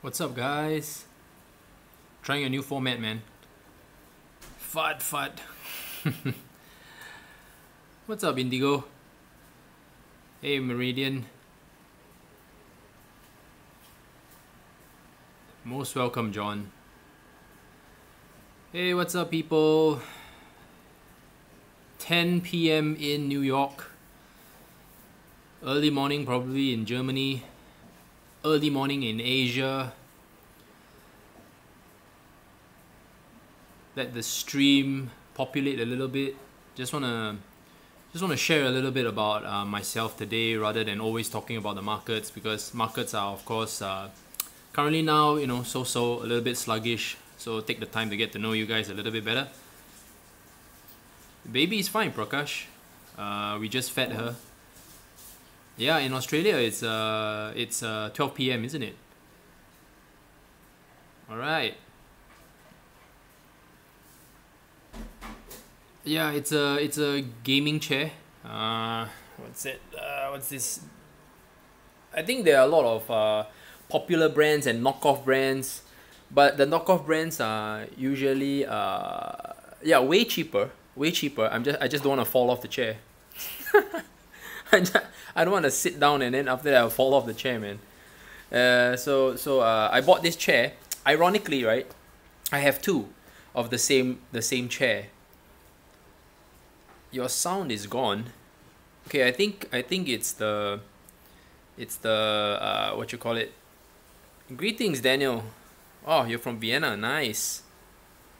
What's up, guys? Trying a new format, man. FUD. What's up, Indigo? Hey, Meridian. Most welcome, John. Hey, what's up, people? 10 p.m. in New York. Early morning, probably in Germany. Early morning in Asia. Let the stream populate a little bit. Just wanna share a little bit about myself today, rather than always talking about the markets, because markets are, of course, currently now, so a little bit sluggish. So take the time to get to know you guys a little bit better. The baby is fine, Prakash. We just fed her. Yeah, in Australia it's 12 p.m., isn't it? All right. Yeah, it's a gaming chair. What's it? What's this? I think there are a lot of popular brands and knockoff brands, but the knockoff brands are usually way cheaper. Way cheaper. I just don't want to fall off the chair. I don't want to sit down and then after that I'll fall off the chair, man. So I bought this chair. Ironically, right? I have two of the same chair. Your sound is gone. Okay, I think it's the what you call it. Greetings, Daniel. Oh, you're from Vienna. Nice.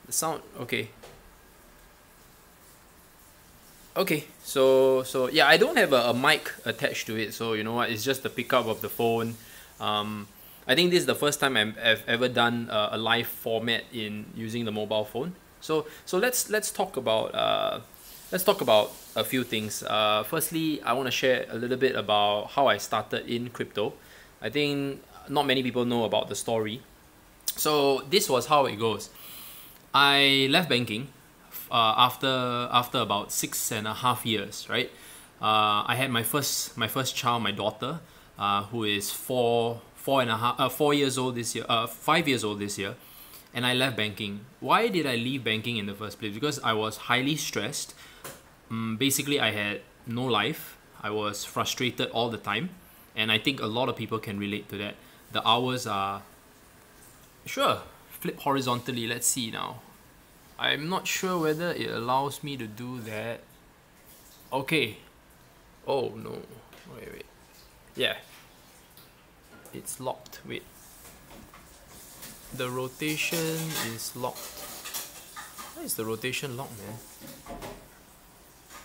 The sound, okay. Okay, so yeah, I don't have a mic attached to it, so you know what, it's just the pickup of the phone. I think this is the first time I've ever done a live format in using the mobile phone. So let's talk about a few things. Firstly, I want to share a little bit about how I started in crypto. I think not many people know about the story. So this was how it goes. I left banking after about 6.5 years, right? I had my first child, my daughter, who is 4 years old this year, 5 years old this year, and I left banking. Why did I leave banking in the first place? Because I was highly stressed. Basically, I had no life. I was frustrated all the time, and I think a lot of people can relate to that. The hours are, sure, flip horizontally. Let's see now. I'm not sure whether it allows me to do that. Okay. Oh no. Wait. Yeah. It's locked. Wait. The rotation is locked. Why is the rotation locked, man?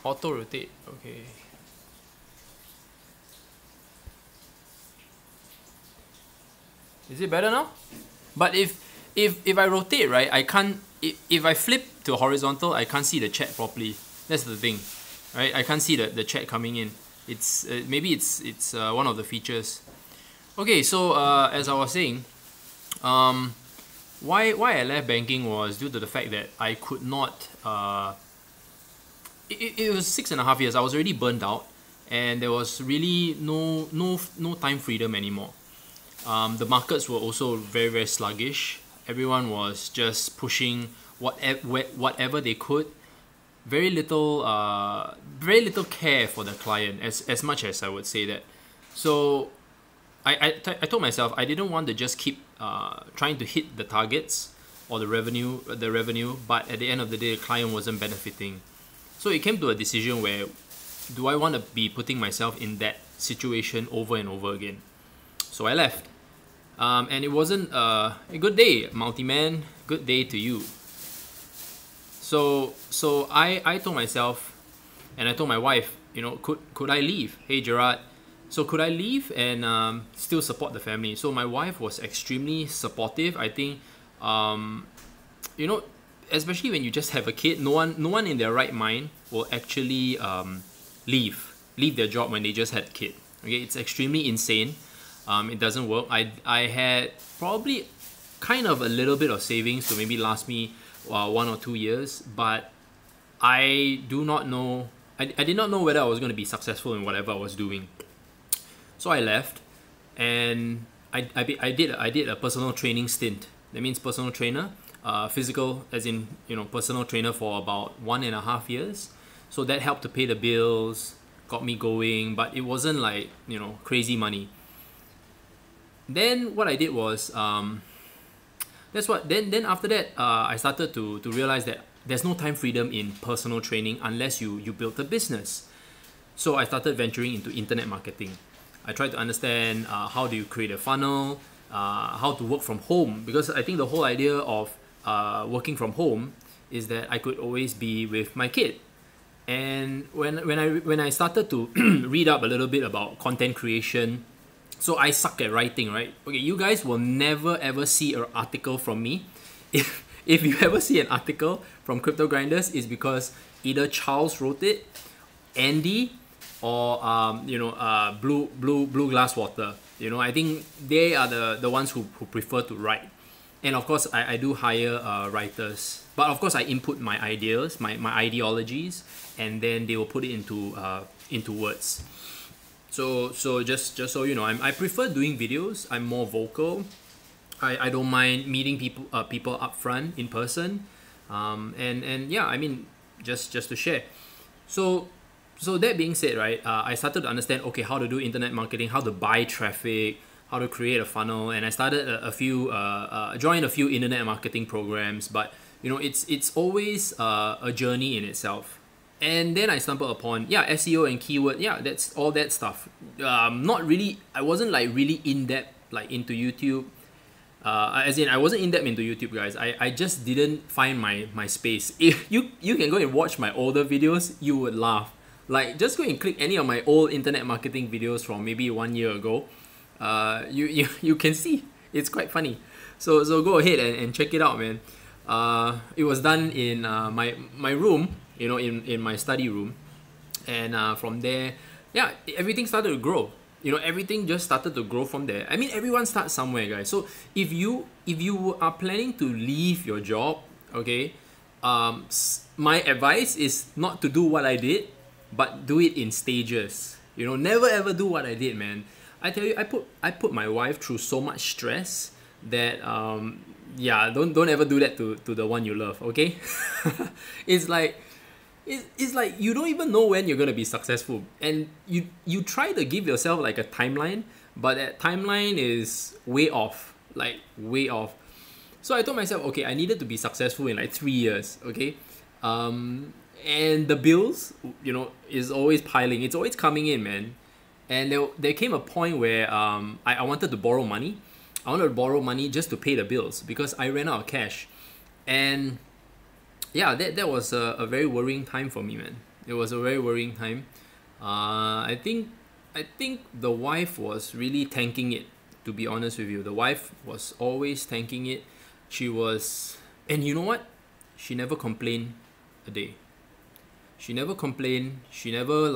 Auto rotate. Okay. Is it better now? But if I rotate, right, I can't. If I flip to horizontal, I can't see the chat properly. That's the thing, right? I can't see the chat coming in. It's maybe it's one of the features. Okay, so as I was saying, why I left banking was due to the fact that I could not. It was 6.5 years. I was already burned out, and there was really no time freedom anymore. The markets were also very, very sluggish. Everyone was just pushing whatever they could. Very little care for the client, as much as I would say that. So I told myself I didn't want to just keep trying to hit the targets or the revenue, but at the end of the day, the client wasn't benefiting. So it came to a decision where, do I want to be putting myself in that situation over and over again? So I left. And it wasn't a good day, multi-man. Good day to you. So I told myself, and I told my wife, could I leave? Hey Gerard, so could I leave and still support the family? So my wife was extremely supportive. I think, especially when you just have a kid, no one in their right mind will actually leave their job when they just had a kid. Okay, it's extremely insane. It doesn't work. I had probably kind of a little bit of savings to maybe last me 1 or 2 years, but I do not know. I did not know whether I was going to be successful in whatever I was doing. So I left, and I did a personal training stint. That means personal trainer, physical as in personal trainer for about 1.5 years. So that helped to pay the bills, got me going, but it wasn't like crazy money. Then what I did was that's what then after that I started to realize that there's no time freedom in personal training unless you build a business. So I started venturing into internet marketing. I tried to understand how do you create a funnel, how to work from home, because I think the whole idea of working from home is that I could always be with my kid. And when I started to read up a little bit about content creation, so I suck at writing, right? Okay, you guys will never ever see an article from me. If you ever see an article from Crypto Grinders, it's because either Charles wrote it, Andy, or Blue Glass Water. I think they are the ones who prefer to write. And of course, I do hire writers. But of course, I input my ideas, my ideologies, and then they will put it into words. So just so you know, I prefer doing videos. I'm more vocal. I don't mind meeting people up front in person, and yeah, I mean just to share. So that being said, right, I started to understand how to do internet marketing, how to buy traffic, how to create a funnel, and I started joined a few internet marketing programs. But it's always a journey in itself. And then I stumbled upon SEO and keyword, that's all that stuff. Not really, I wasn't like really in depth like into YouTube. As in, I wasn't in depth into YouTube, guys. I just didn't find my space. If you can go and watch my older videos, you would laugh. Like, just go and click any of my old internet marketing videos from maybe 1 year ago. You can see it's quite funny. So go ahead and check it out, man. It was done in my room, in my study room, and from there, everything started to grow. Everything just started to grow from there. I mean, everyone starts somewhere, guys. So if you are planning to leave your job, okay, my advice is not to do what I did, but do it in stages. Never ever do what I did, man. I tell you, I put my wife through so much stress that don't ever do that to the one you love, okay? It's like you don't even know when you're gonna be successful, and you try to give yourself like a timeline, but that timeline is way off, like way off. So I told myself, okay, I needed to be successful in like 3 years, okay? And the bills, is always piling. It's always coming in, man. And there came a point where I wanted to borrow money. I wanted to borrow money just to pay the bills because I ran out of cash. And that was a very worrying time for me, man. It was a very worrying time. I think the wife was really tanking it, to be honest with you. The wife was always tanking it. She was, and you know what? She never complained a day. She never complained. She never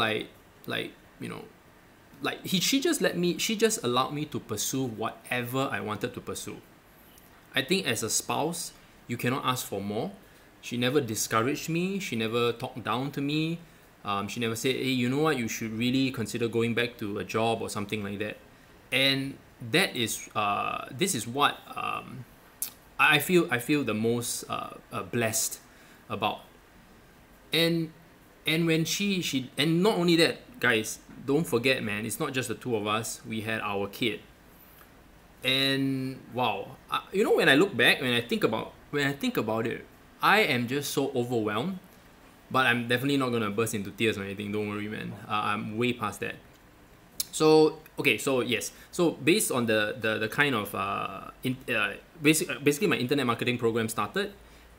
she just allowed me to pursue whatever I wanted to pursue. I think as a spouse, you cannot ask for more. She never discouraged me. She never talked down to me. She never said, hey, you know what, you should really consider going back to a job or something like that. And that is this is what I feel the most blessed about. And when she and not only that, guys, don't forget, man, it's not just the two of us. We had our kid. And wow, when I look back, when I think about it, I am just so overwhelmed. But I'm definitely not gonna burst into tears or anything. Don't worry, man. I'm way past that. So yes. So based on the kind of basically my internet marketing program started,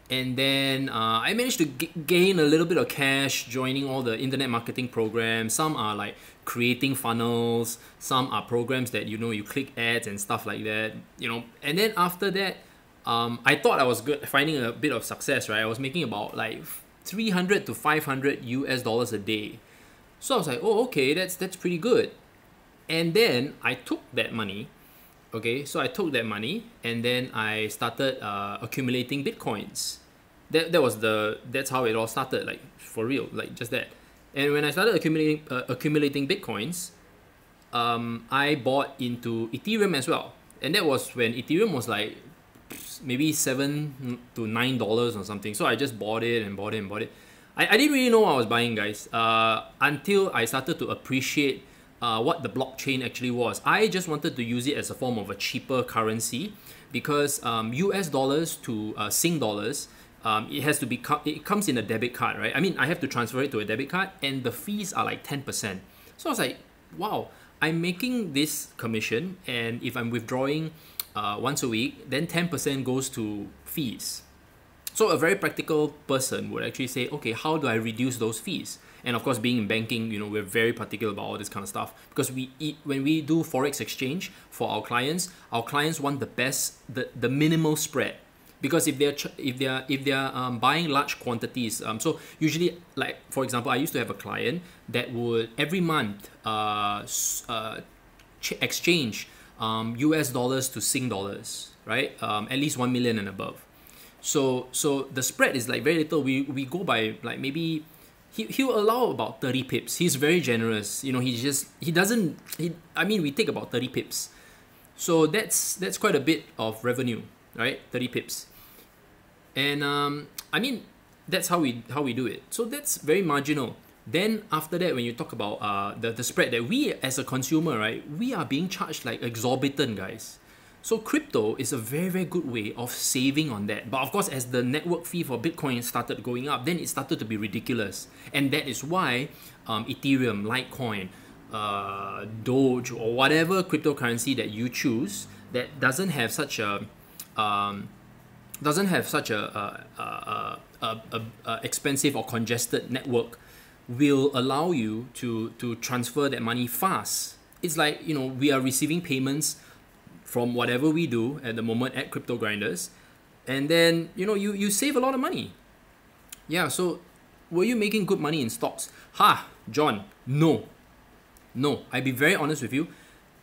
and then I managed to gain a little bit of cash joining all the internet marketing programs. Some are like creating funnels. Some are programs that you click ads and stuff like that. And then after that, I thought I was good, finding a bit of success, right? I was making about like $300 to $500 a day. So I was like, oh, okay, that's pretty good. And then I took that money. Okay, so I took that money and then I started accumulating Bitcoins. That's how it all started, like for real, like just that. And when I started accumulating Bitcoins, I bought into Ethereum as well. And that was when Ethereum was like maybe $7 to $9 or something. So I just bought it and bought it and bought it. I didn't really know what I was buying, guys, until I started to appreciate what the blockchain actually was. I just wanted to use it as a form of a cheaper currency because US dollars to Sing dollars, it has to be it comes in a debit card, right? I mean, I have to transfer it to a debit card, and the fees are like 10%. So I was like, wow, I'm making this commission, and if I'm withdrawing once a week, then 10% goes to fees. So a very practical person would actually say, okay, how do I reduce those fees? And of course, being in banking, we're very particular about all this kind of stuff because when we do forex exchange for our clients want the best, the minimal spread. Because if they're buying large quantities, so usually, like for example, I used to have a client that would every month exchange US dollars to Sing dollars, right? At least 1 million and above. So the spread is like very little. We go by like maybe he'll allow about 30 pips. He's very generous. I mean, we take about 30 pips. So that's quite a bit of revenue, right? 30 pips. And I mean, that's how we do it. So that's very marginal. Then after that, when you talk about the spread that we as a consumer, right, we are being charged like exorbitant, guys. So crypto is a very, very good way of saving on that. But of course, as the network fee for Bitcoin started going up, then it started to be ridiculous. And that is why Ethereum, Litecoin, Doge, or whatever cryptocurrency that you choose that doesn't have such a expensive or congested network will allow you to transfer that money fast. It's like, we are receiving payments from whatever we do at the moment at Crypto Grinders, and then you save a lot of money. Yeah, so were you making good money in stocks? John, no. I'll be very honest with you.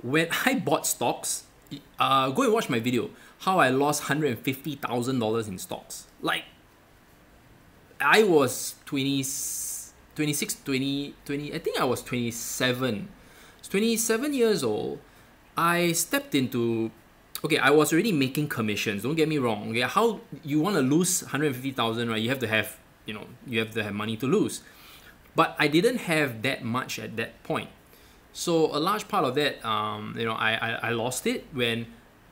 When I bought stocks, go and watch my video, how I lost $150,000 in stocks. Like, I was 26, 20, I think I was 27. 27 years old. I stepped into, I was already making commissions. Don't get me wrong. Okay, how you want to lose 150,000, right? You have to have, you have to have money to lose. But I didn't have that much at that point. So a large part of that, I lost it when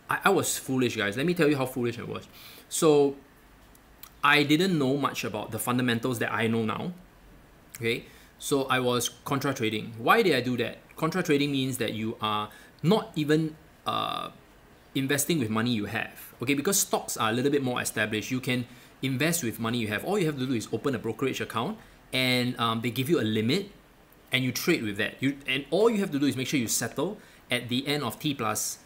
I was foolish, guys. Let me tell you how foolish I was. So I didn't know much about the fundamentals that I know now. Okay, so I was contra trading. Why did I do that? Contra trading means that you are not even investing with money you have. Okay, because stocks are a little bit more established. You can invest with money you have. All you have to do is open a brokerage account, and they give you a limit, and you trade with that. And all you have to do is make sure you settle at the end of T plus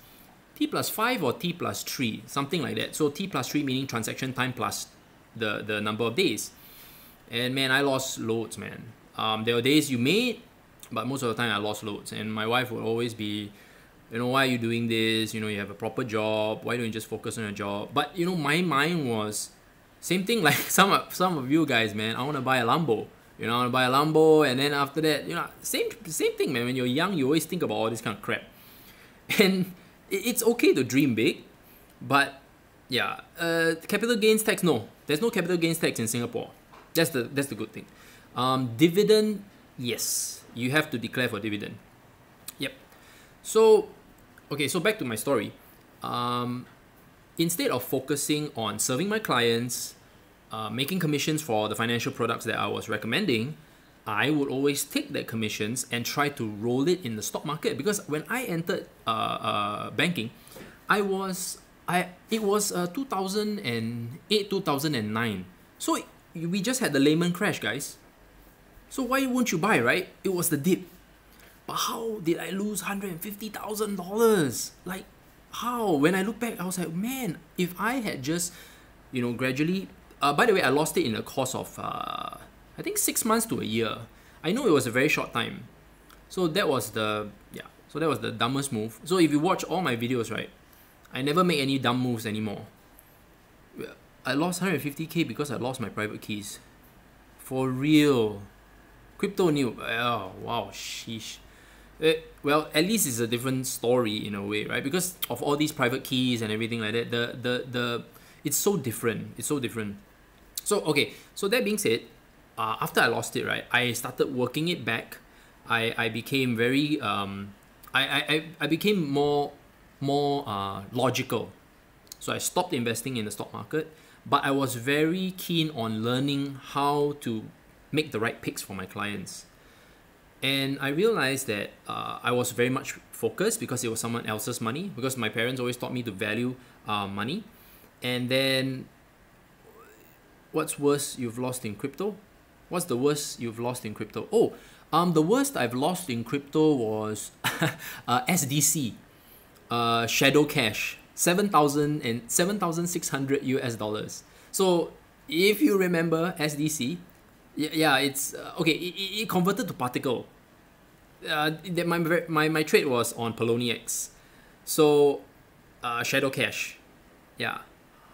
5 or T plus 3, something like that. So T plus 3 meaning transaction time plus the number of days. And man, I lost loads, man. There were days you made, but most of the time I lost loads. And my wife would always be, why are you doing this? You have a proper job. Why don't you just focus on your job? But my mind was same thing like some of you guys, man. I want to buy a Lambo. I want to buy a Lambo, and then after that, same thing, man. When you're young, you always think about all this kind of crap. And it's okay to dream big, but yeah, capital gains tax, no. There's no capital gains tax in Singapore. That's the good thing. Dividend, yes, you have to declare for dividend. Yep. So, so back to my story. Instead of focusing on serving my clients, making commissions for the financial products that I was recommending, I would always take that commissions and try to roll it in the stock market. Because when I entered banking, it was 2008, 2009. So we just had the Lehman crash, guys. So why won't you buy, right? It was the dip. But how did I lose $150,000? Like, how? When I look back, I was like, man, if I had just, gradually... by the way, I lost it in the course of, I think 6 months to a year. I know it was a very short time. So that was the dumbest move. So if you watch all my videos, right, I never make any dumb moves anymore. I lost 150K because I lost my private keys. For real. Crypto new. Oh, wow, sheesh. Well, at least it's a different story in a way, right? Because of all these private keys and everything like that, the it's so different. It's so different. So okay, so that being said, after I lost it, right, I started working it back. I became very I became more logical. So I stopped investing in the stock market, but I was very keen on learning how to make the right picks for my clients. And I realized that I was very much focused because it was someone else's money, because my parents always taught me to value money. And then what's worse you've lost in crypto? What's the worst you've lost in crypto? Oh, the worst I've lost in crypto was SDC, Shadow Cash, 7,600 US dollars. So if you remember SDC, yeah, it's okay. It converted to particle. My trade was on Poloniex, so Shadow Cash. Yeah,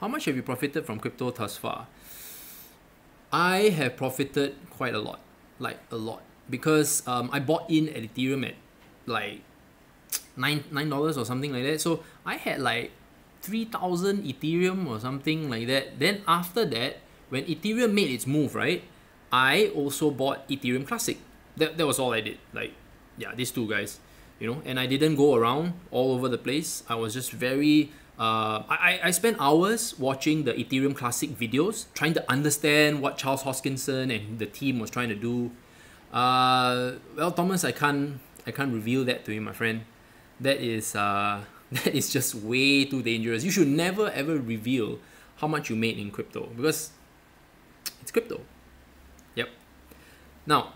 how much have you profited from crypto thus far? I have profited quite a lot, like a lot, because I bought in at Ethereum at like $9 or something like that. So I had like 3,000 Ethereum or something like that. Then after that, when Ethereum made its move, right, I also bought Ethereum Classic. That was all I did. Like, yeah, these two guys, you know, and I didn't go around all over the place. I was just very I spent hours watching the Ethereum Classic videos, trying to understand what Charles Hoskinson and the team was trying to do. Well, Thomas, I can't reveal that to you, my friend. That is that is just way too dangerous. You should never ever reveal how much you made in crypto, because it's crypto. Yep. Now,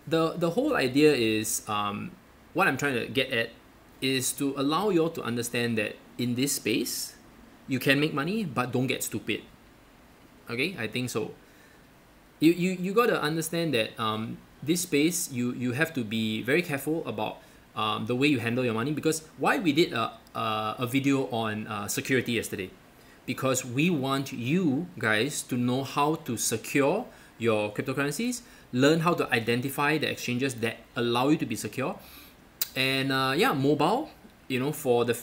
the whole idea is what I'm trying to get at is to allow you all to understand that in this space, you can make money, but don't get stupid. Okay, I think so. You got to understand that this space, you have to be very careful about the way you handle your money. Because why we did a video on security yesterday, because we want you guys to know how to secure your cryptocurrencies, learn how to identify the exchanges that allow you to be secure, and yeah, mobile. You know, for the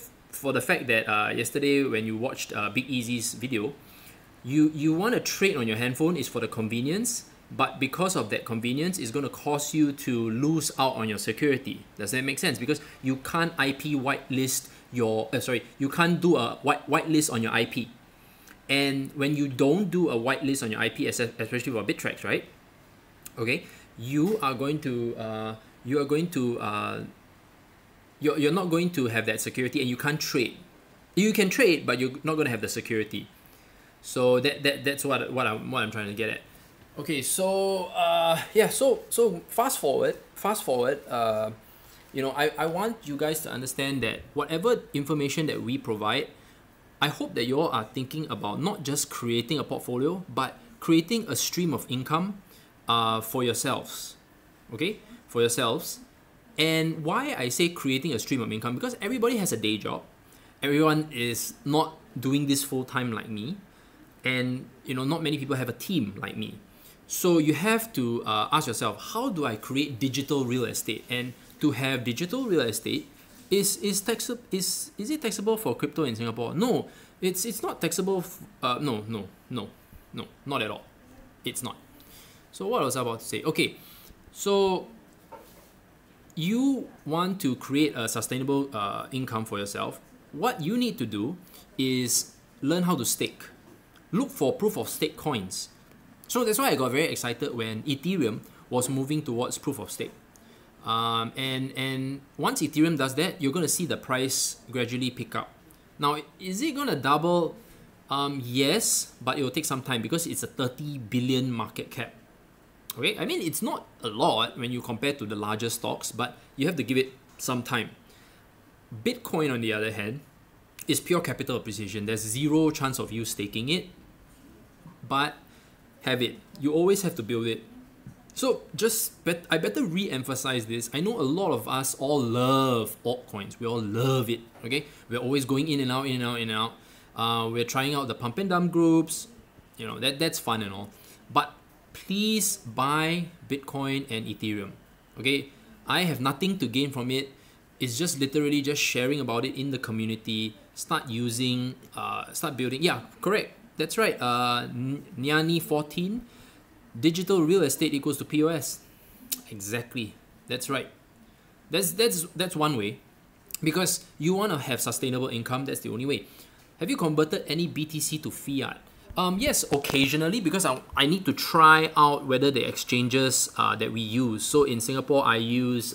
fact that yesterday when you watched Big Easy's video, you want to trade on your handphone is for the convenience, but because of that convenience, it's going to cause you to lose out on your security. Does that make sense? Because you can't IP whitelist your you can't do a whitelist on your IP. And when you don't do a whitelist on your IP, especially for Bittrex, right? Okay, you're not going to have that security, and you can't trade. You can trade, but you're not going to have the security. So that's what I'm trying to get at. Okay, so yeah, so fast forward. You know, I want you guys to understand that whatever information that we provide, I hope that you all are thinking about not just creating a portfolio, but creating a stream of income for yourselves. Okay, for yourselves. And why I say creating a stream of income, because everybody has a day job. Everyone is not doing this full time like me, and you know, not many people have a team like me. So you have to ask yourself, how do I create digital real estate? And to have digital real estate, is it taxable for crypto in Singapore? No, it's not taxable. No, not at all. It's not. So what was I about to say? Okay, so you want to create a sustainable income for yourself. What you need to do is learn how to stake. Look for proof of stake coins. So that's why I got very excited when Ethereum was moving towards proof of stake. And once Ethereum does that, you're going to see the price gradually pick up. Now, is it going to double? Yes, but it will take some time because it's a 30 billion market cap. Okay, I mean, it's not a lot when you compare to the larger stocks, but you have to give it some time. Bitcoin, on the other hand, is pure capital appreciation. There's zero chance of you staking it, but have it. You always have to build it. So I better re-emphasize this. I know a lot of us all love altcoins. We all love it. Okay, we're always going in and out, in and out, in and out. We're trying out the pump and dump groups. You know, that's fun and all. But please buy Bitcoin and Ethereum. Okay, I have nothing to gain from it. It's just literally just sharing about it in the community. Start using, start building. Yeah, correct. That's right. Nyani 14, digital real estate equals to POS. Exactly. That's right. That's one way, because you want to have sustainable income. That's the only way. Have you converted any BTC to fiat? Yes, occasionally, because I need to try out whether the exchanges that we use. So in Singapore, I use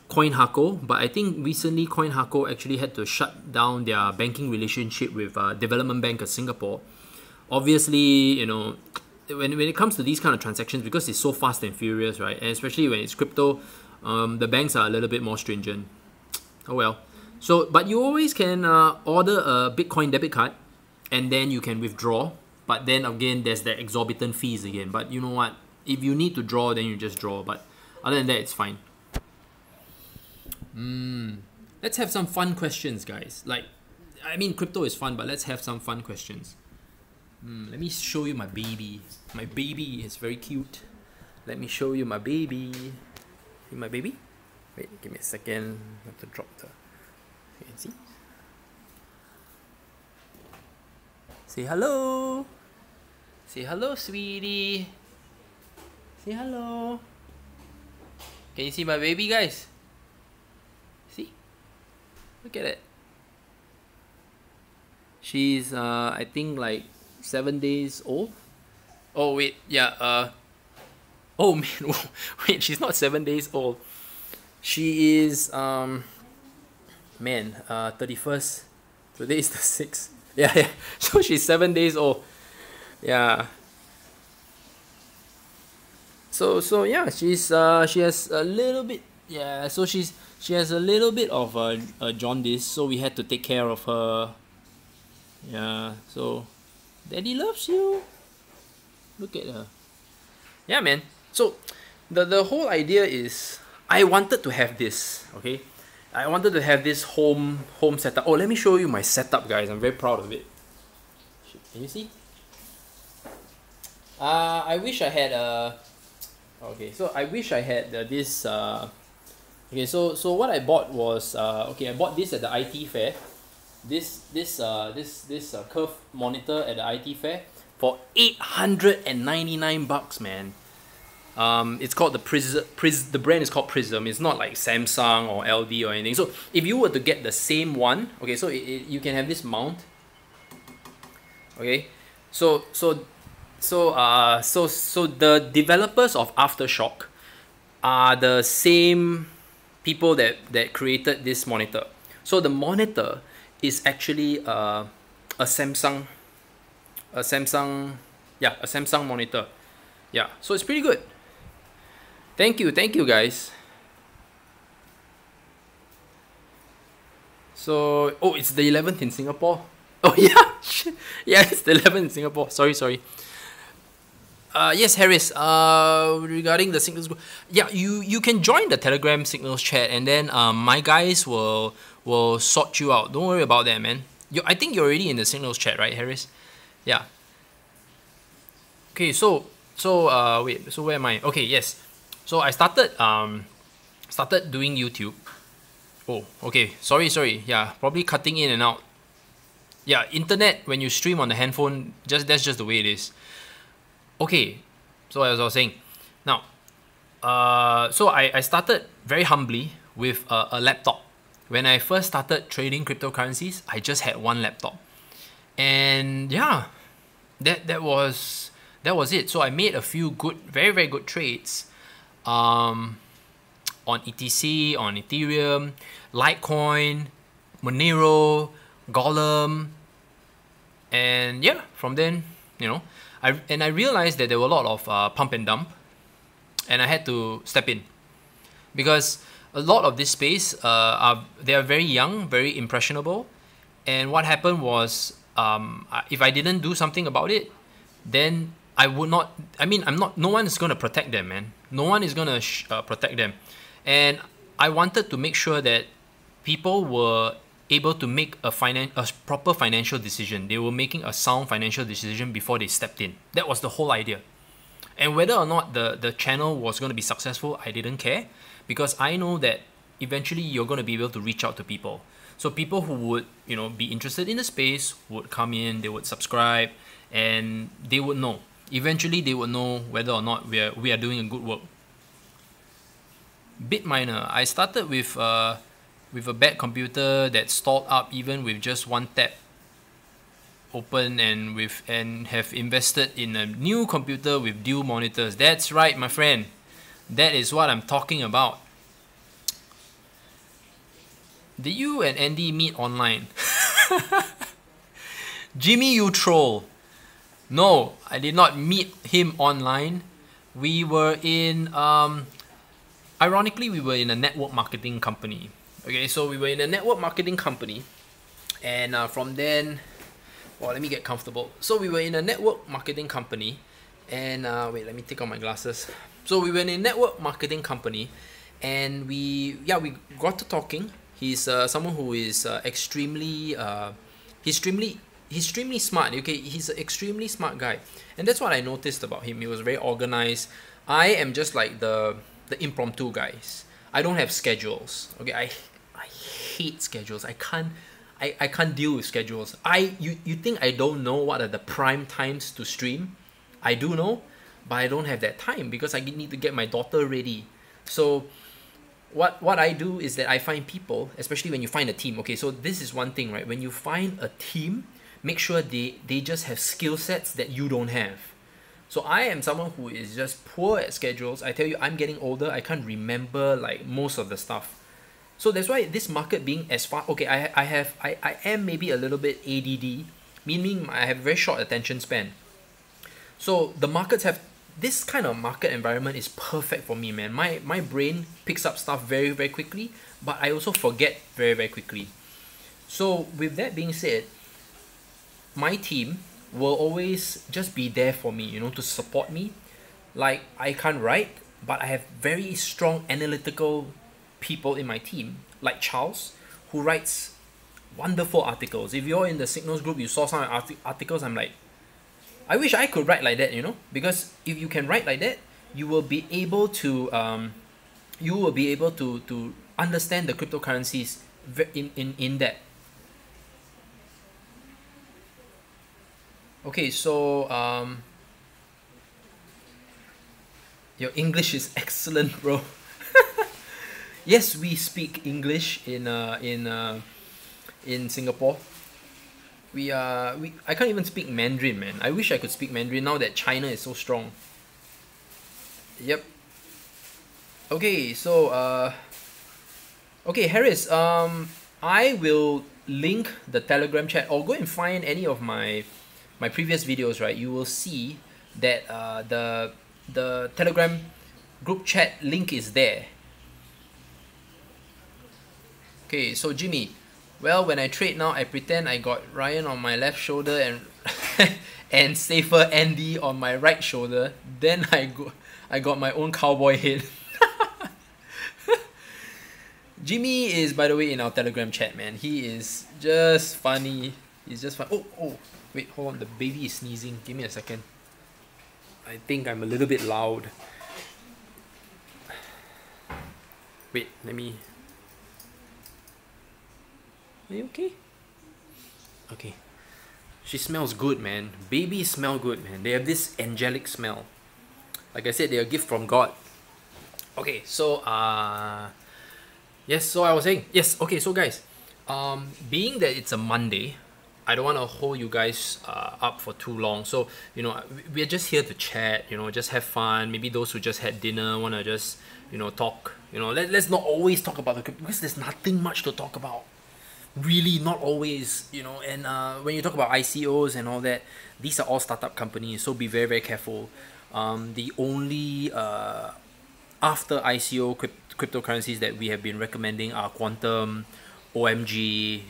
CoinHako, but I think recently CoinHako actually had to shut down their banking relationship with Development Bank of Singapore. Obviously, you know, when it comes to these kind of transactions, because it's so fast and furious, right? And especially when it's crypto, the banks are a little bit more stringent. Oh well. So, but you always can order a Bitcoin debit card, and then you can withdraw. But then again, there's the exorbitant fees again. But you know what? If you need to draw, then you just draw. But other than that, it's fine. Let's have some fun questions, guys. Like, I mean, crypto is fun, but let's have some fun questions. Let me show you my baby. My baby is very cute. Let me show you my baby. See my baby? Wait, give me a second. I have to drop the... You can see? Say hello. Say hello, sweetie. Say hello. Can you see my baby, guys? See? Look at it. She's, I think, like 7 days old. Oh, wait, yeah, oh, man, wait, she's not 7 days old. She is, man, 31st. Today is the 6th. Yeah. So she's 7 days old. Yeah. So yeah, she has a little bit, yeah, so she has a little bit of a jaundice, so we had to take care of her. Yeah, so daddy loves you. Look at her. Yeah, man. So the whole idea is I wanted to have this, okay? I wanted to have this home setup. Oh, let me show you my setup, guys. I'm very proud of it. Can you see? I wish I had a... Okay, so I wish I had this... Okay, so what I bought was... okay, I bought this at the IT fair. This curve monitor at the IT fair for 899 bucks, man. It's called the the brand is called Prism. It's not like Samsung or LD or anything. So if you were to get the same one, okay, so you can have this mount. Okay, so the developers of Aftershock are the same people that created this monitor. So the monitor is actually a Samsung monitor. Yeah, so it's pretty good. Thank you guys. So, oh, it's the 11th in Singapore. Oh yeah, yeah, it's the 11th in Singapore. Sorry. Yes, Harris. Regarding the Signals group, yeah, you can join the Telegram Signals chat, and then my guys will sort you out. Don't worry about that, man. I think you're already in the Signals chat, right, Harris? Yeah. Okay, so wait, so where am I? Okay, yes. So I started doing YouTube. Oh, okay. Sorry. Yeah, probably cutting in and out. Yeah, internet when you stream on the handphone, that's just the way it is. Okay, so as I was saying, now, so I started very humbly with a laptop. When I first started trading cryptocurrencies, I just had one laptop, and yeah, that was it. So I made a few very good trades, on ETC, on Ethereum, Litecoin, Monero, Golem, and yeah, from then, you know, I realized that there were a lot of pump and dump, and I had to step in, because a lot of this space they are very young, very impressionable, and what happened was, if I didn't do something about it, then I would not. I mean, no one is gonna protect them, man. No one is gonna protect them, and I wanted to make sure that people were able to make a proper financial decision. They were making a sound financial decision before they stepped in. That was the whole idea. And whether or not the channel was going to be successful, I didn't care, because I know that eventually you're going to be able to reach out to people. So people who would, be interested in the space would come in, they would subscribe, and they would know. Eventually, they would know whether or not we are doing a good work. Bit minor. I started with a bad computer that stalled up even with just one tab open, and have invested in a new computer with dual monitors. That's right, my friend. That is what I'm talking about. Did you and Andy meet online? Jimmy, you troll. No, I did not meet him online. We were in, ironically, we were in a network marketing company. Okay, so we were in a network marketing company, and from then, well, let me get comfortable. So we were in a network marketing company, and wait, let me take off my glasses. So we were in a network marketing company, and we got to talking. He's someone who is extremely smart. Okay, he's an extremely smart guy, and that's what I noticed about him. He was very organized. I am just like the impromptu guys. I don't have schedules. Okay, I hate schedules. I can't deal with schedules. You think I don't know what are the prime times to stream? I do know, but I don't have that time because I need to get my daughter ready. So what I do is that I find people, especially when you find a team. Okay, so this is one thing, right? When you find a team, make sure they just have skill sets that you don't have. So I am someone who is just poor at schedules. I tell you, I'm getting older. I can't remember like most of the stuff. So that's why this market being as far, okay, I am maybe a little bit ADD, meaning I have very short attention span. So the markets have, this kind of market environment is perfect for me, man. My brain picks up stuff very, very quickly, but I also forget very, very quickly. So with that being said, my team will always just be there for me, to support me. Like, I can't write, but I have very strong analytical people in my team, like Charles, who writes wonderful articles. If you're in the Signals group, you saw some articles, I'm like, I wish I could write like that, because if you can write like that, you will be able to to understand the cryptocurrencies in that. Okay, so your English is excellent, bro. Yes, we speak English in Singapore. I can't even speak Mandarin, man. I wish I could speak Mandarin now that China is so strong. Yep. Okay, so okay, Harris, I will link the Telegram chat, or go and find any of my previous videos, right? You will see that the Telegram group chat link is there. Okay, so Jimmy, well, when I trade now, I pretend I got Ryan on my left shoulder and and safer Andy on my right shoulder. Then I got my own cowboy head. Jimmy is, by the way, in our Telegram chat, man. He is just funny. He's just fun. Oh, wait, hold on. The baby is sneezing. Give me a second. I think I'm a little bit loud. Wait, let me... Are you okay? Okay. She smells good, man. Babies smell good, man. They have this angelic smell. Like I said, they're a gift from God. Okay, so yes, so I was saying, yes, okay, so guys, being that it's a Monday, I don't want to hold you guys up for too long. So, we're just here to chat, just have fun. Maybe those who just had dinner want to just, talk. Let's not always talk about the crypto, because there's nothing much to talk about. Really, not always, and when you talk about ICOs and all that, these are all startup companies, so be very, very careful. The only after ICO cryptocurrencies that we have been recommending are Quantum, OMG,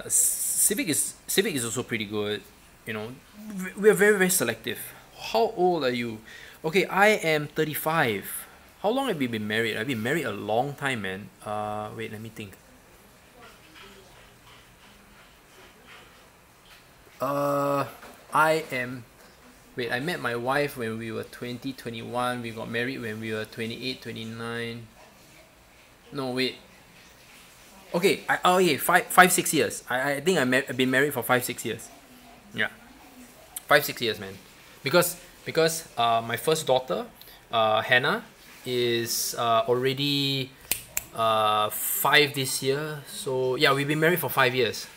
Civic is also pretty good. We're very, very selective. How old are you? Okay, I am 35. How long have you been married? I've been married a long time, man. Wait, let me think. I am Wait, I met my wife when we were 20, 21. We got married when we were 28, 29. No, wait. Okay, oh yeah, 6 years. I think I've been married for 5, 6 years. Yeah, 5, 6 years, man. Because my first daughter, Hannah, is already 5 this year. So yeah, we've been married for 5 years.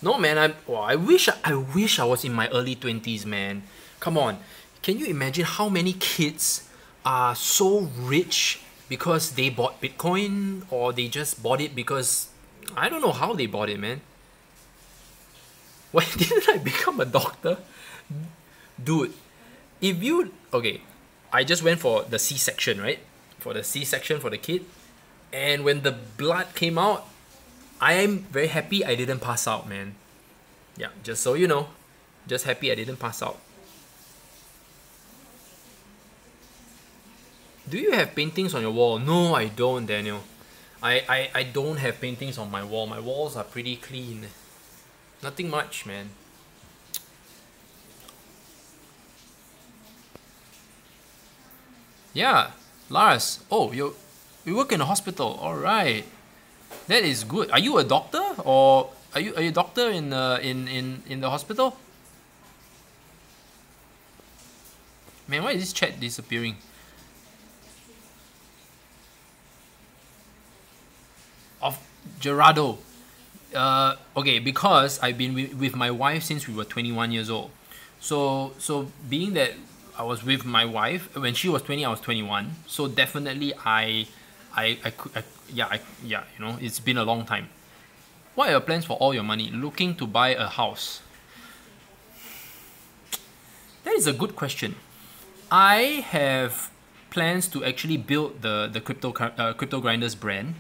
No, man, I wish I was in my early 20s, man. Come on, can you imagine how many kids are so rich because they bought Bitcoin, or they just bought it because I don't know how they bought it, man. Why didn't I become a doctor? Dude, if you okay, I just went for the C-section, right? For the C-section for the kid, and when the blood came out, I am very happy I didn't pass out, man. Yeah, just so you know, just happy I didn't pass out. Do you have paintings on your wall? No, I don't, Daniel. I don't have paintings on my wall. My walls are pretty clean. Nothing much, man. Yeah, Lars. Oh, you work in a hospital. All right, that is good. Are you a doctor, or are you a doctor in the hospital? Man, why is this chat disappearing? Of Gerardo. Okay, because I've been with my wife since we were 21 years old. So being that I was with my wife when she was 20, I was 21. So definitely yeah, you know, it's been a long time. What are your plans for all your money? Looking to buy a house. That is a good question. I have plans to actually build the crypto grinders brand.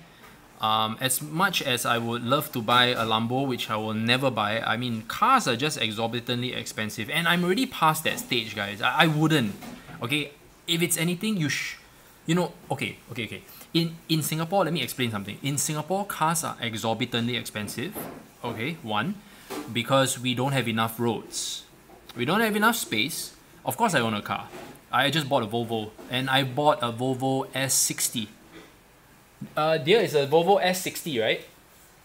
As much as I would love to buy a Lambo, which I will never buy, I mean, cars are just exorbitantly expensive, and I'm already past that stage, guys. I wouldn't. Okay, if it's anything, you know, okay. In Singapore, let me explain something. In Singapore, cars are exorbitantly expensive. Okay, one, because we don't have enough roads. We don't have enough space. Of course, I own a car. I just bought a Volvo, and I bought a Volvo S60. Dear, it's a Volvo S60, right?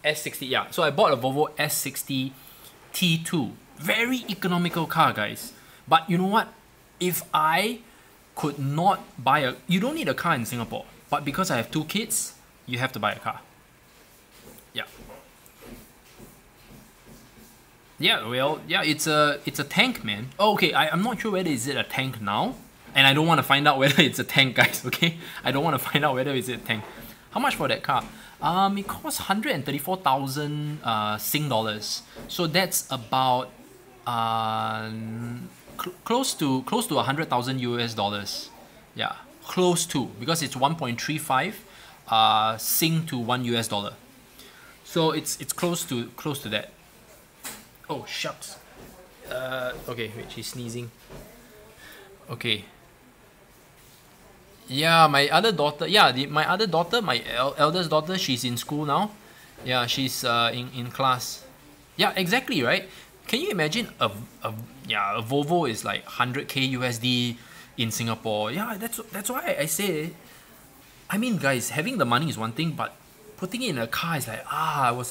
S60, yeah. So I bought a Volvo S60 T2. Very economical car, guys. But you know what? If I could not buy a... You don't need a car in Singapore. But because I have 2 kids, you have to buy a car. Yeah. Yeah, well, yeah, it's a tank, man. Oh, okay, I'm not sure whether is it a tank now. And I don't want to find out whether it's a tank, guys, okay? I don't want to find out whether it's a tank. How much for that car? It costs 134,000 Sing dollars. So that's about close to 100,000 US dollars. Yeah, close to, because it's 1.35 Sing to 1 US dollar. So it's close to that. Oh shucks. Okay, wait, she's sneezing. Okay. Yeah, my other daughter. Yeah, my other daughter, my eldest daughter, she's in school now. Yeah, she's in class. Yeah, exactly, right? Can you imagine a Volvo is like 100k USD in Singapore? Yeah, that's why I say. I mean, guys, having the money is one thing, but putting it in a car is like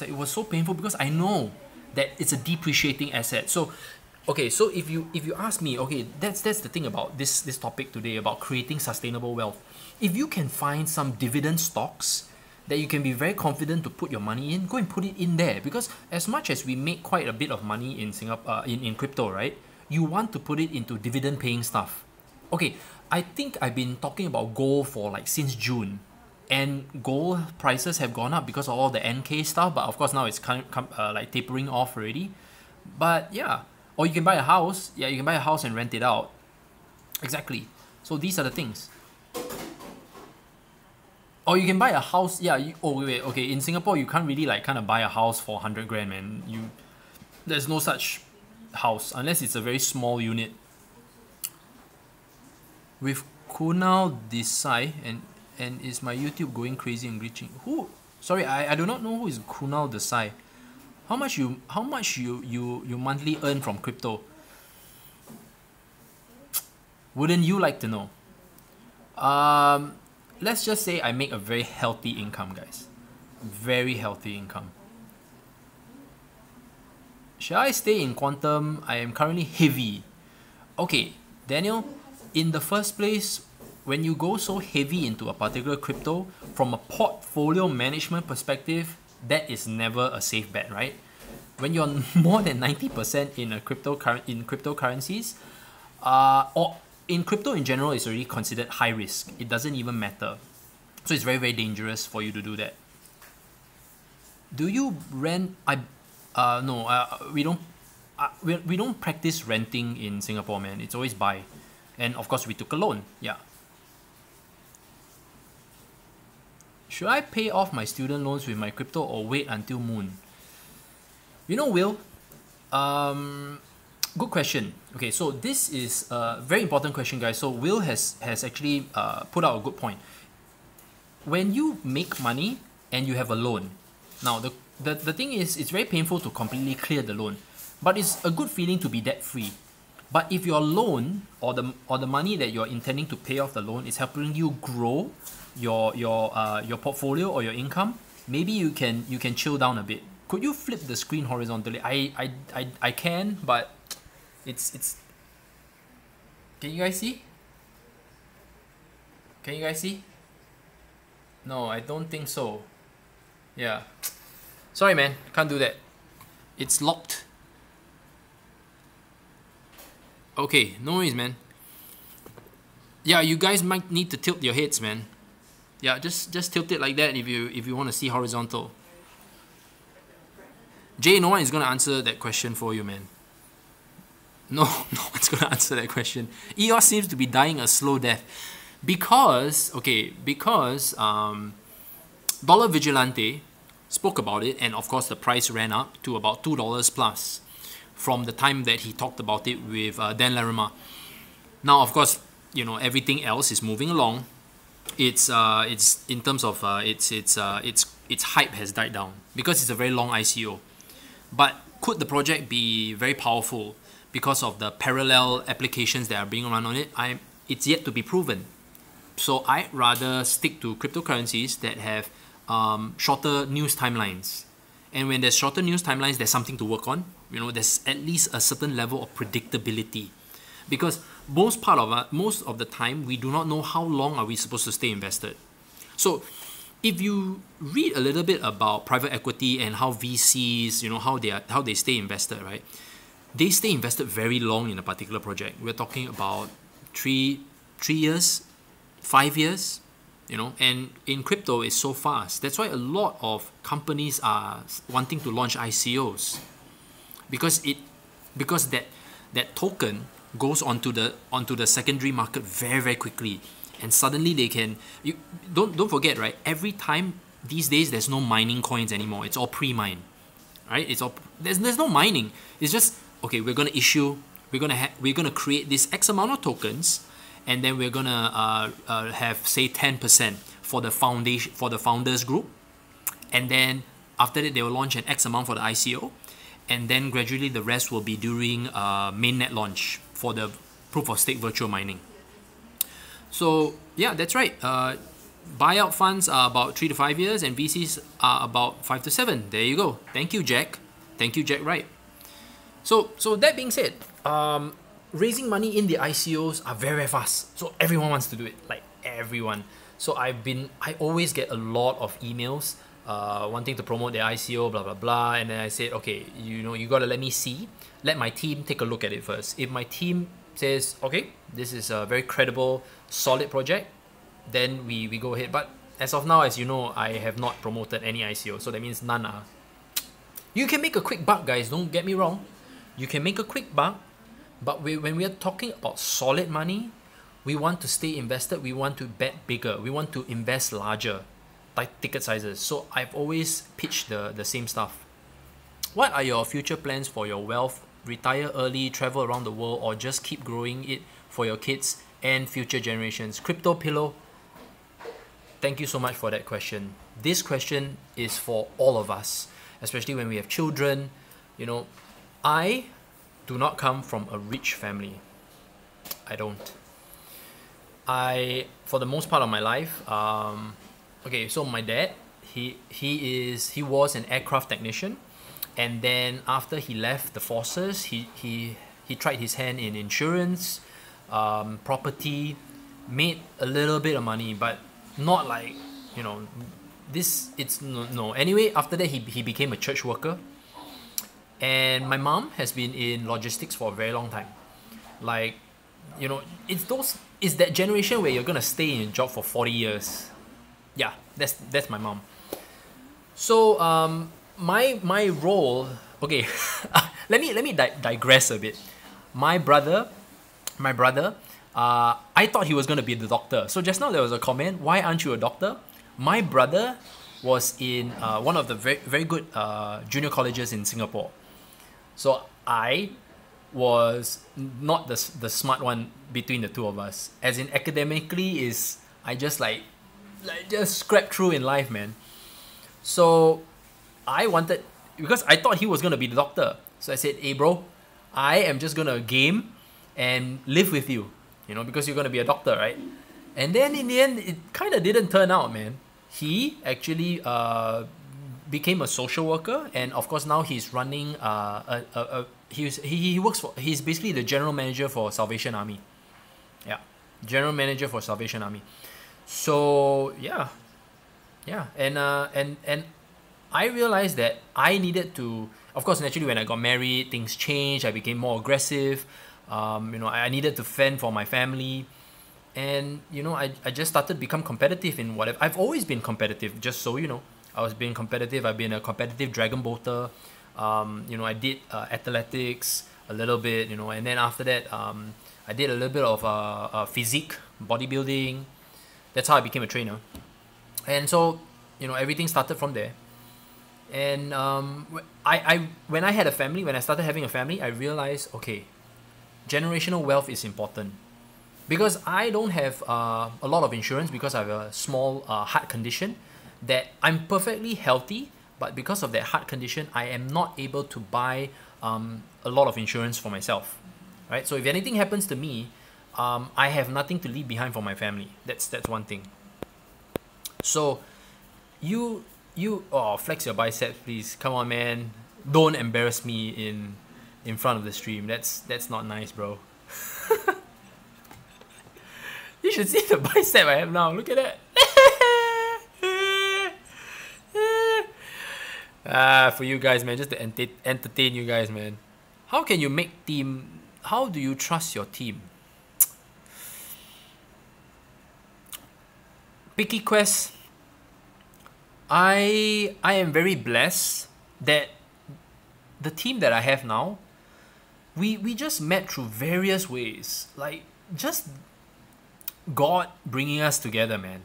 it was so painful, because I know that it's a depreciating asset. So okay, so if you ask me, okay, that's the thing about this topic today, about creating sustainable wealth. If you can find some dividend stocks that you can be very confident to put your money in, go and put it in there. Because as much as we make quite a bit of money in Singapore, in crypto, right? You want to put it into dividend paying stuff. Okay, I think I've been talking about gold for like since June, and gold prices have gone up because of all the NK stuff. But of course now it's like tapering off already. But yeah. Or you can buy a house. Yeah, you can buy a house and rent it out. Exactly. So these are the things. Or you can buy a house. Yeah. Wait. Okay. In Singapore, you can't really like kind of buy a house for 100 grand, man. There's no such house unless it's a very small unit. With Kunal Desai, and is my YouTube going crazy and glitching? Who? Sorry, I do not know who is Kunal Desai. How much you monthly earn from crypto? Wouldn't you like to know? Let's just say I make a very healthy income, guys. Very healthy income. Should I stay in quantum? I am currently heavy. Okay, Daniel, in the first place, when you go so heavy into a particular crypto, from a portfolio management perspective, that is never a safe bet, right? When you're more than 90% in cryptocurrencies, or in crypto in general, it's already considered high risk. It doesn't even matter. So it's very, very dangerous for you to do that. Do you rent? No, we don't practice renting in Singapore, man. It's always buy. And of course, we took a loan. Yeah. Should I pay off my student loans with my crypto or wait until Moon? You know, Will, good question. Okay, so this is a very important question, guys. So Will has actually put out a good point. When you make money and you have a loan, now the thing is, it's very painful to completely clear the loan, but it's a good feeling to be debt free. But if your loan or the money that you're intending to pay off the loan is helping you grow your portfolio or your income, maybe you can chill down a bit. Could you flip the screen horizontally? I can, but it's. Can you guys see? Can you guys see? No, I don't think so. Yeah. Sorry, man. Can't do that. It's locked. Okay, no worries, man. Yeah, you guys might need to tilt your heads, man. Yeah, just tilt it like that if you want to see horizontal. Jay, no one is gonna answer that question for you, man. No one's gonna answer that question. EOS seems to be dying a slow death because Dollar Vigilante spoke about it, and of course the price ran up to about $2 plus from the time that he talked about it with Dan Larimer. Now, of course, you know, everything else is moving along. It's in terms of its hype has died down because it's a very long ICO. But could the project be very powerful because of the parallel applications that are being run on it? It's yet to be proven. So I'd rather stick to cryptocurrencies that have shorter news timelines. And when there's shorter news timelines, there's something to work on. You know, there's at least a certain level of predictability. Because most of the time, we do not know how long are we supposed to stay invested. So if you read a little bit about private equity and how VCs, you know, how they stay invested, right? They stay invested very long in a particular project. We're talking about 3 years, 5 years, you know, and in crypto it's so fast. That's why a lot of companies are wanting to launch ICOs because that token goes onto the secondary market very, very quickly, and suddenly they can. You don't forget, right? Every time these days there's no mining coins anymore. It's all pre-mined, right? It's all there's no mining. It's just okay. We're gonna create this X amount of tokens, and then we're gonna have say 10% for the founders group, and then after that they will launch an X amount for the ICO, and then gradually the rest will be during mainnet launch for the proof of stake virtual mining. So yeah, that's right. Buyout funds are about 3 to 5 years, and VCs are about 5 to 7. There you go. Thank you, Jack. Thank you, Jack Wright. So that being said, raising money in the ICOs are very, very fast. So everyone wants to do it, like everyone. So I always get a lot of emails wanting to promote their ICO, blah, blah, blah. And then I said, okay, you got to let my team take a look at it first. If my team says, okay, this is a very credible, solid project, then we go ahead. But as of now, as you know, I have not promoted any ICO. So that means none are. You can make a quick buck, guys. Don't get me wrong. You can make a quick buck. But when we are talking about solid money, we want to stay invested. We want to bet bigger. We want to invest larger, like ticket sizes. So I've always pitched the same stuff. What are your future plans for your wealth? Retire early, travel around the world, or just keep growing it for your kids and future generations? Crypto Pillow, thank you so much for that question. This question is for all of us, especially when we have children. You know, I do not come from a rich family. I don't. for the most part of my life, okay, so my dad, he was an aircraft technician, and then after he left the forces, he tried his hand in insurance, property, made a little bit of money, but not like, you know, this, it's no. Anyway, after that he became a church worker, and my mom has been in logistics for a very long time. Like, you know, it's that generation where you're gonna stay in a job for 40 years. Yeah, that's my mom. So my role, okay, let me digress a bit. My brother, I thought he was gonna be the doctor. So just now there was a comment, why aren't you a doctor? My brother was in one of the very good junior colleges in Singapore. So I was not the smart one between the two of us. As in academically is, I just like just scrap through in life, man. So I wanted, because I thought he was gonna be the doctor. So I said, hey bro, I am just gonna game and live with you, you know, because you're gonna be a doctor, right? And then in the end, it kind of didn't turn out, man. He actually became a social worker, and of course now he's running he works for, he's basically the general manager for Salvation Army. Yeah, general manager for Salvation Army. So yeah, and I realized that I needed to, of course, naturally when I got married, things changed. I became more aggressive. You know, I needed to fend for my family. And, you know, I just started to become competitive in whatever. I've always been competitive, just so you know. I was being competitive. I've been a competitive dragon boater. You know, I did athletics a little bit, you know. And then after that, I did a little bit of physique, bodybuilding. That's how I became a trainer. And so, you know, everything started from there. And when I had a family, when I started having a family, I realized, okay, generational wealth is important. Because I don't have a lot of insurance, because I have a small heart condition, that I'm perfectly healthy, but because of that heart condition, I am not able to buy a lot of insurance for myself, right? So if anything happens to me, I have nothing to leave behind for my family. That's one thing. So you flex your biceps, please. Come on, man. Don't embarrass me in front of the stream. That's not nice, bro. You should see the bicep I have now. Look at that. For you guys, man, just to entertain you guys, man. How can you make team? How do you trust your team? Picky Quest. I am very blessed that the team that I have now, we just met through various ways. Like, just God bringing us together, man.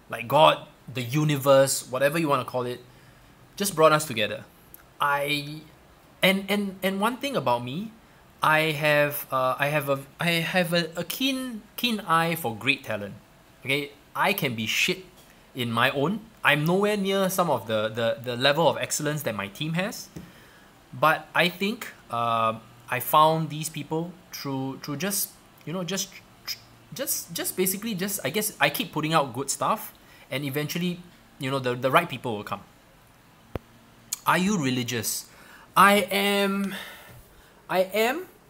Like God, the universe, whatever you want to call it, just brought us together. And one thing about me, I have a keen eye for great talent. Okay, I can be shit in my own. I'm nowhere near some of the level of excellence that my team has, but I think I found these people through just, you know, just basically, just, I guess I keep putting out good stuff, and eventually, you know, the right people will come. Are you religious? I am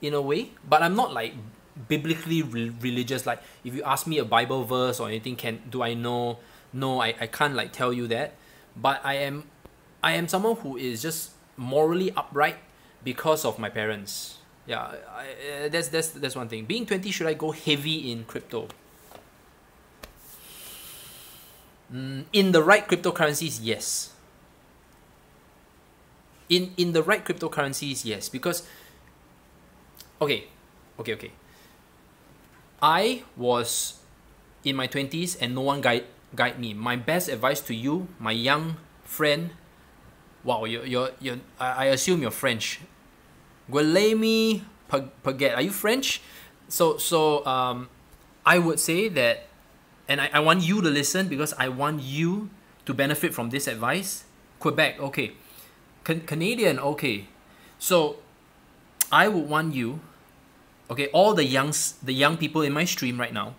in a way, but I'm not like biblically religious. Like if you ask me a Bible verse or anything, do I know? No, I can't like tell you that. But I am someone who is just morally upright because of my parents. Yeah, that's one thing. Being 20, should I go heavy in crypto? In the right cryptocurrencies, yes. In the right cryptocurrencies, yes. Because, okay. I was in my 20s and no one guide me. My best advice to you, my young friend. Wow, I assume you're French. Guilherme Paget, are you French? So I would say that, and I want you to listen because I want you to benefit from this advice. Quebec, okay. Canadian, okay. So I would want you, okay, all the young people in my stream right now,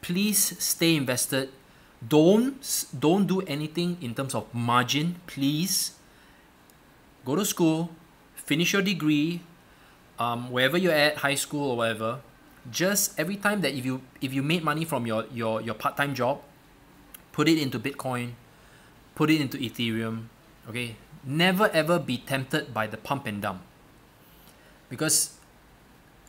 please stay invested. Don't do anything in terms of margin. Please go to school, finish your degree, wherever you're at, high school or whatever. Just every time that if you made money from your part-time job, put it into Bitcoin, put it into Ethereum. Okay, never ever be tempted by the pump and dump, because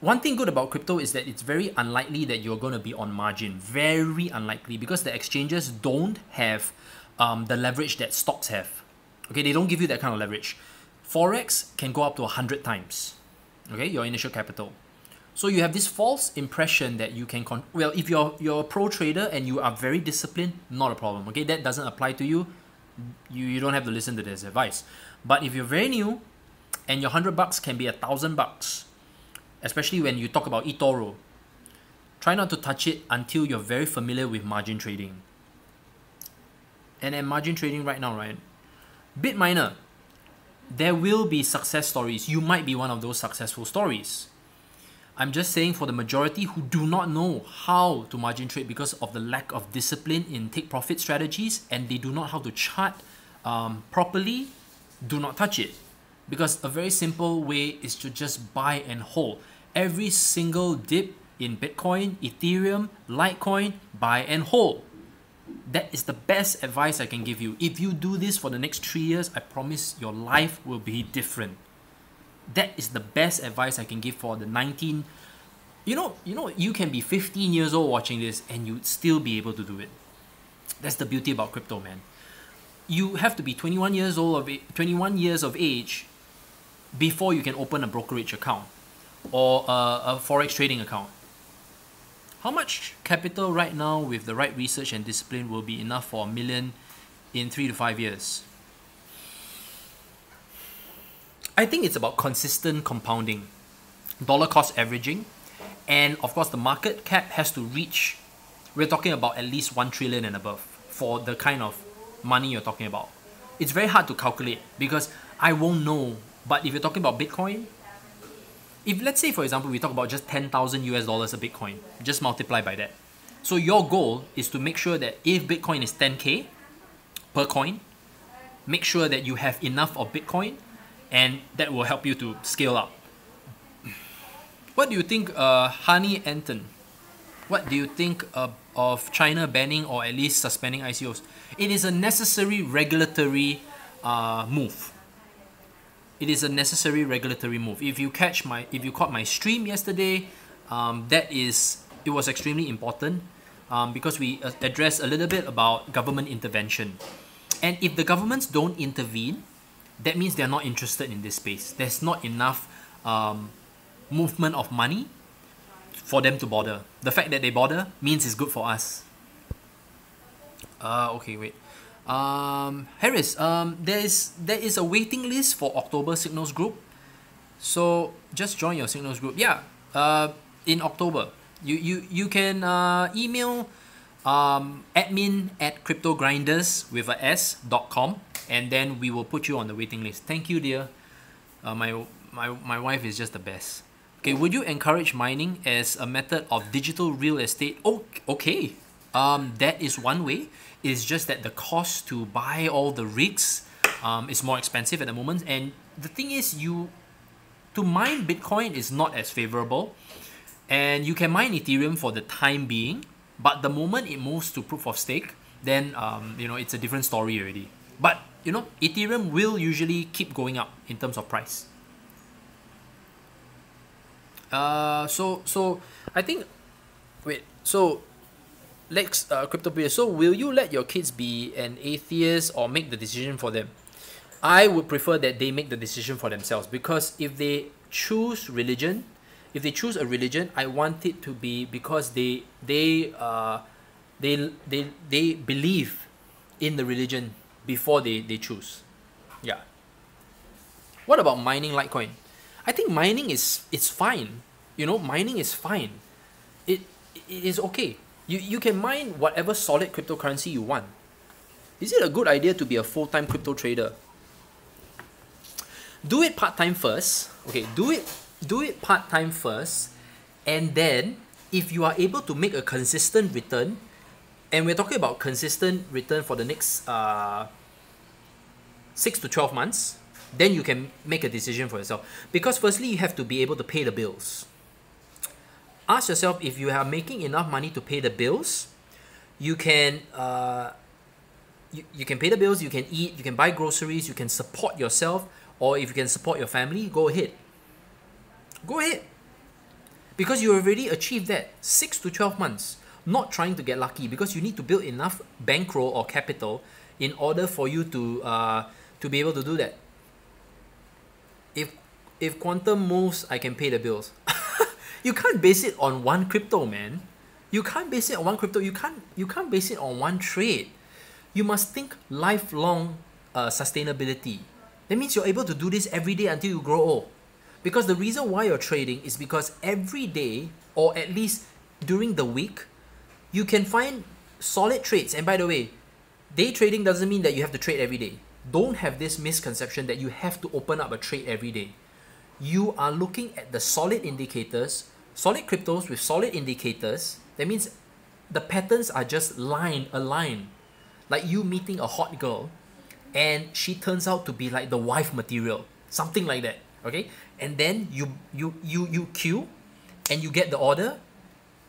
one thing good about crypto is that it's very unlikely that you're going to be on margin. Very unlikely, because the exchanges don't have the leverage that stocks have. Okay, they don't give you that kind of leverage. Forex can go up to 100 times. Okay, your initial capital. So you have this false impression that you can well, if you're a pro trader and you are very disciplined, not a problem. Okay, that doesn't apply to you. You don't have to listen to this advice. But if you're very new and your $100 can be $1,000, especially when you talk about eToro, try not to touch it until you're very familiar with margin trading. And at margin trading right now, right, BitMiner, there will be success stories. You might be one of those successful stories. I'm just saying, for the majority who do not know how to margin trade because of the lack of discipline in take profit strategies, and they do not know how to chart properly, do not touch it. Because a very simple way is to just buy and hold. Every single dip in Bitcoin, Ethereum, Litecoin, buy and hold. That is the best advice I can give you. If you do this for the next 3 years, I promise your life will be different. That is the best advice I can give for the 19. You can be 15 years old watching this and you'd still be able to do it. That's the beauty about crypto, man. You have to be 21 years of age before you can open a brokerage account or a forex trading account. How much capital right now with the right research and discipline will be enough for $1 million in 3 to 5 years? I think it's about consistent compounding, dollar cost averaging, and of course the market cap has to reach, we're talking about at least 1 trillion and above for the kind of money you're talking about. It's very hard to calculate because I won't know, but if you're talking about Bitcoin, if let's say for example we talk about just 10,000 US dollars a Bitcoin, just multiply by that. So your goal is to make sure that if Bitcoin is 10K per coin, make sure that you have enough of Bitcoin, and that will help you to scale up. What do you think, Honey Anton? What do you think of China banning or at least suspending ICOs? It is a necessary regulatory move. It is a necessary regulatory move. If you caught my stream yesterday, it was extremely important because we addressed a little bit about government intervention. And if the governments don't intervene, that means they're not interested in this space. There's not enough movement of money for them to bother. The fact that they bother means it's good for us. Okay, wait. Harris, there is a waiting list for October Signals group. So just join your Signals group. Yeah, in October. You can email admin@cryptogrinders with a s.com, and then we will put you on the waiting list. Thank you, dear. My wife is just the best. Okay, would you encourage mining as a method of digital real estate? Oh, okay. That is one way. It's just that the cost to buy all the rigs is more expensive at the moment. And the thing is, to mine Bitcoin is not as favorable. And you can mine Ethereum for the time being, but the moment it moves to proof of stake, then it's a different story already. But Ethereum will usually keep going up in terms of price. So I think, Lex, crypto player. So will you let your kids be an atheist or make the decision for them? I would prefer that they make the decision for themselves, because if they choose a religion, I want it to be because they believe in the religion before they choose. Yeah. What about mining Litecoin? I think mining is fine. Mining is fine. It is okay. You can mine whatever solid cryptocurrency you want. Is it a good idea to be a full-time crypto trader? Do it part-time first. Okay, do it part-time first, and then if you are able to make a consistent return, and we're talking about consistent return for the next 6 to 12 months, then you can make a decision for yourself. Because firstly, you have to be able to pay the bills. Ask yourself, if you are making enough money to pay the bills, you can you can pay the bills, you can eat, you can buy groceries, you can support yourself, or if you can support your family, go ahead. Go ahead. Because you already achieved that 6 to 12 months. Not trying to get lucky, because you need to build enough bankroll or capital in order for you to be able to do that. If quantum moves, I can pay the bills. You can't base it on one crypto, man. You can't base it on one crypto. You can't base it on one trade. You must think lifelong sustainability. That means you're able to do this every day until you grow old. Because the reason why you're trading is because every day, or at least during the week, you can find solid trades. And by the way, day trading doesn't mean that you have to trade every day. Don't have this misconception that you have to open up a trade every day. You are looking at the solid indicators, solid cryptos with solid indicators. That means the patterns are just aligned. Like you meeting a hot girl and she turns out to be like the wife material. Something like that. Okay? And then you queue and you get the order.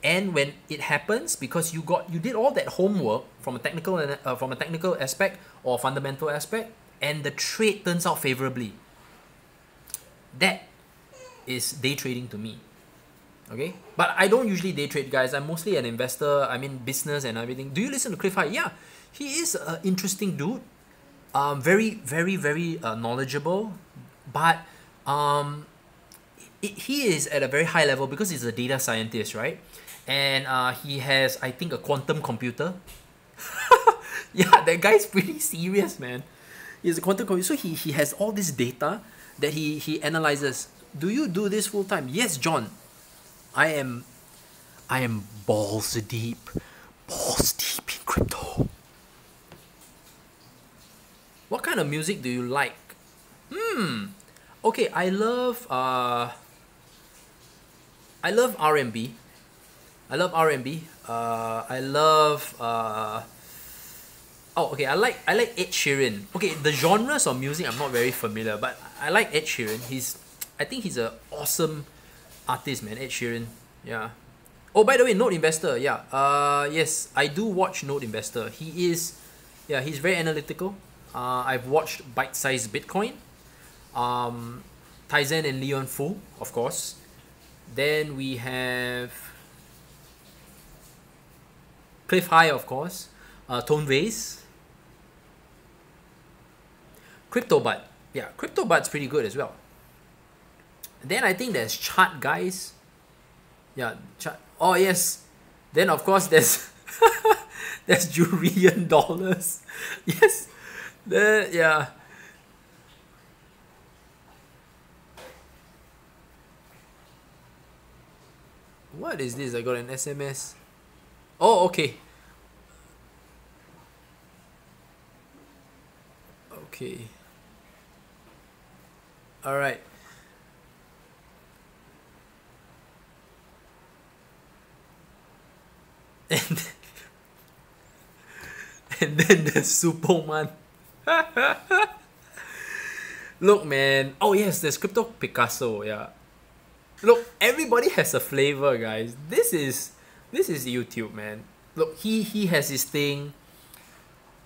And when it happens, because you did all that homework from a technical aspect or fundamental aspect, and the trade turns out favorably. That is day trading to me. Okay? But I don't usually day trade, guys. I'm mostly an investor. I'm in business and everything. Do you listen to Cliff High? Yeah. He is an interesting dude. Very, very, very knowledgeable. But he is at a very high level because he's a data scientist, right? And he has, I think, a quantum computer. Yeah, that guy's pretty serious, man. He has a quantum computer. So he has all this data that he analyzes. Do you do this full time? Yes, John. I am balls deep in crypto. What kind of music do you like? Okay, I love R&B. I love R&B. I love okay, I like Ed Sheeran. Okay, the genres of music I'm not very familiar, but I like Ed Sheeran. I think he's an awesome artist, man. Ed Sheeran. Yeah. Oh, by the way, Node Investor. Yeah. Yes, I do watch Node Investor. He's very analytical. I've watched Bite Size Bitcoin. Tizen and Leon Fu, of course. Then we have Cliff High, of course. Tone Vase. CryptoBud. Yeah, CryptoBud's pretty good as well. Then I think there's Chart Guys. Yeah, Chart. Oh, yes. Then, of course, there's there's Julian Dollars. Yes. Yeah. What is this? I got an SMS. Oh, okay. Okay. All right. And then there's Superman. Look, man. Oh yes, there's Crypto Picasso. Yeah. Look, everybody has a flavor, guys. This is YouTube, man. Look, he has his thing.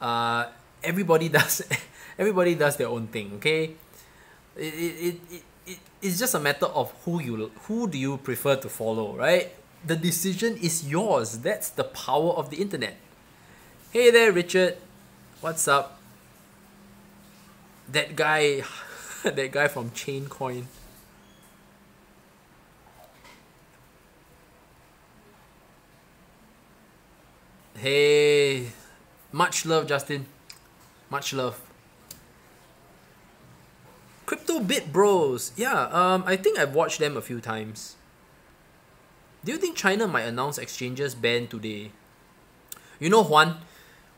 Everybody does their own thing. Okay. It's just a matter of who do you prefer to follow, right? The decision is yours. That's the power of the internet. Hey there, Richard. What's up? That guy from Chaincoin. Hey, much love, Justin. Much love. Crypto Bit Bros. Yeah, I think I've watched them a few times. Do you think China might announce exchanges ban today? You know, Juan,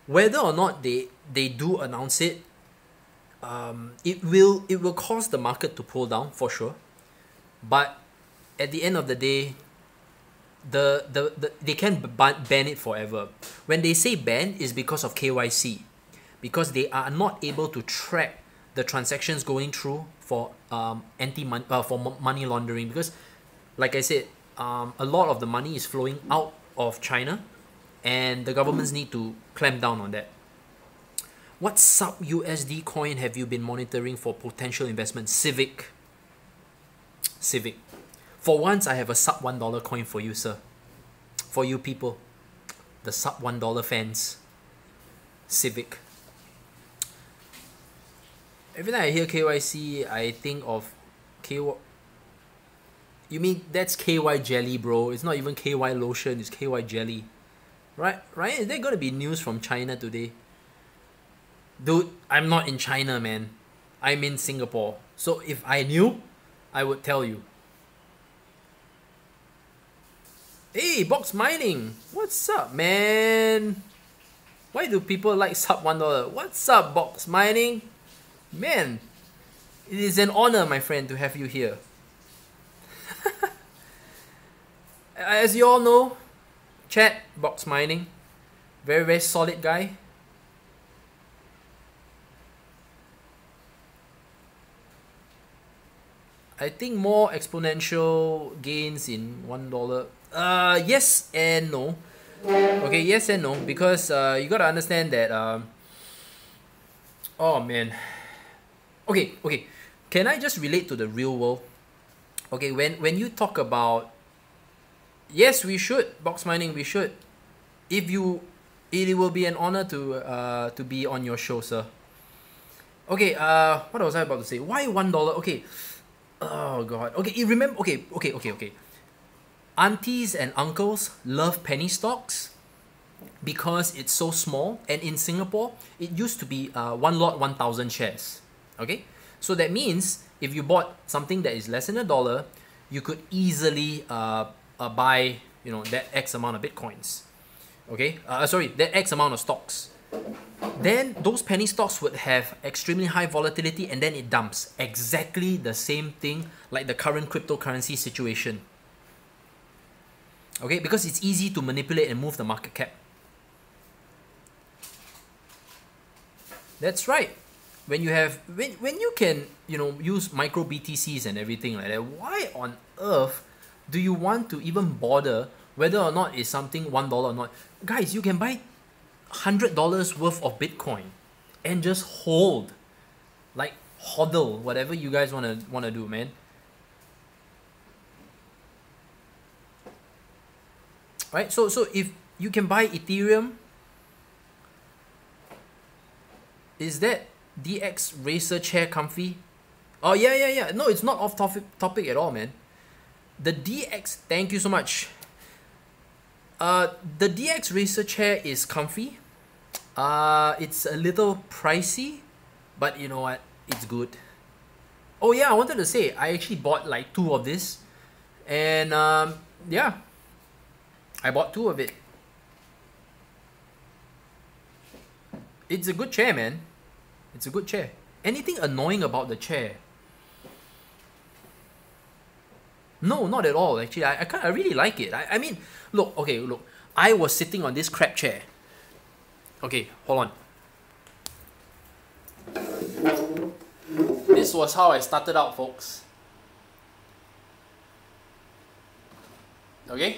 whether or not they do announce it, it will cause the market to pull down for sure. But at the end of the day, they can't ban it forever. When they say ban, is because of KYC, because they are not able to track the transactions going through for money laundering. Because, like I said, a lot of the money is flowing out of China, and the governments need to clamp down on that. What sub USD coin have you been monitoring for potential investment? Civic. For once, I have a sub $1 coin for you, sir. For you people, the sub $1 fans. Civic. Every time I hear KYC, I think of KY. You mean that's KY jelly, bro? It's not even KY lotion, it's KY jelly. Right? Is there gonna be news from China today? Dude, I'm not in China, man. I'm in Singapore. So if I knew, I would tell you. Hey, Box Mining! What's up, man? Why do people like sub $1? What's up, Box Mining? Man, it is an honor, my friend, to have you here. As you all know, chat, Box Mining, very, very solid guy. I think more exponential gains in $1. Yes and no. Okay, yes and no, because you gotta understand that. Oh man. Okay. Can I just relate to the real world? Okay, when you talk about, yes, we should, Box Mining, we should. It will be an honor to be on your show, sir. Okay, what was I about to say? Why $1? Okay. Oh god. Okay, you remember? Okay. Aunties and uncles love penny stocks because it's so small, and in Singapore it used to be one lot 1,000 shares. Okay, so that means if you bought something that is less than $1, you could easily buy, you know, that X amount of bitcoins. Okay, that X amount of stocks. Then those penny stocks would have extremely high volatility, and then it dumps. Exactly the same thing like the current cryptocurrency situation. Okay, because it's easy to manipulate and move the market cap. That's right. When you can, you know, use micro BTCs and everything like that, why on earth do you want to even bother whether or not it's something $1 or not? Guys, you can buy $100 worth of Bitcoin and just hold, like hodl, whatever you guys wanna do, man. Right? So if you can buy Ethereum, is that DX Racer chair comfy? Oh yeah. No, it's not off topic at all, man. The DX, thank you so much. The DX Racer chair is comfy. It's a little pricey, but you know what? It's good. Oh yeah, I wanted to say, I actually bought like 2 of this, and yeah, I bought 2 of it. It's a good chair, man. It's a good chair. Anything annoying about the chair? No, not at all. Actually, I really like it. I mean, look. I was sitting on this crap chair. Okay, hold on. This was how I started out, folks. Okay?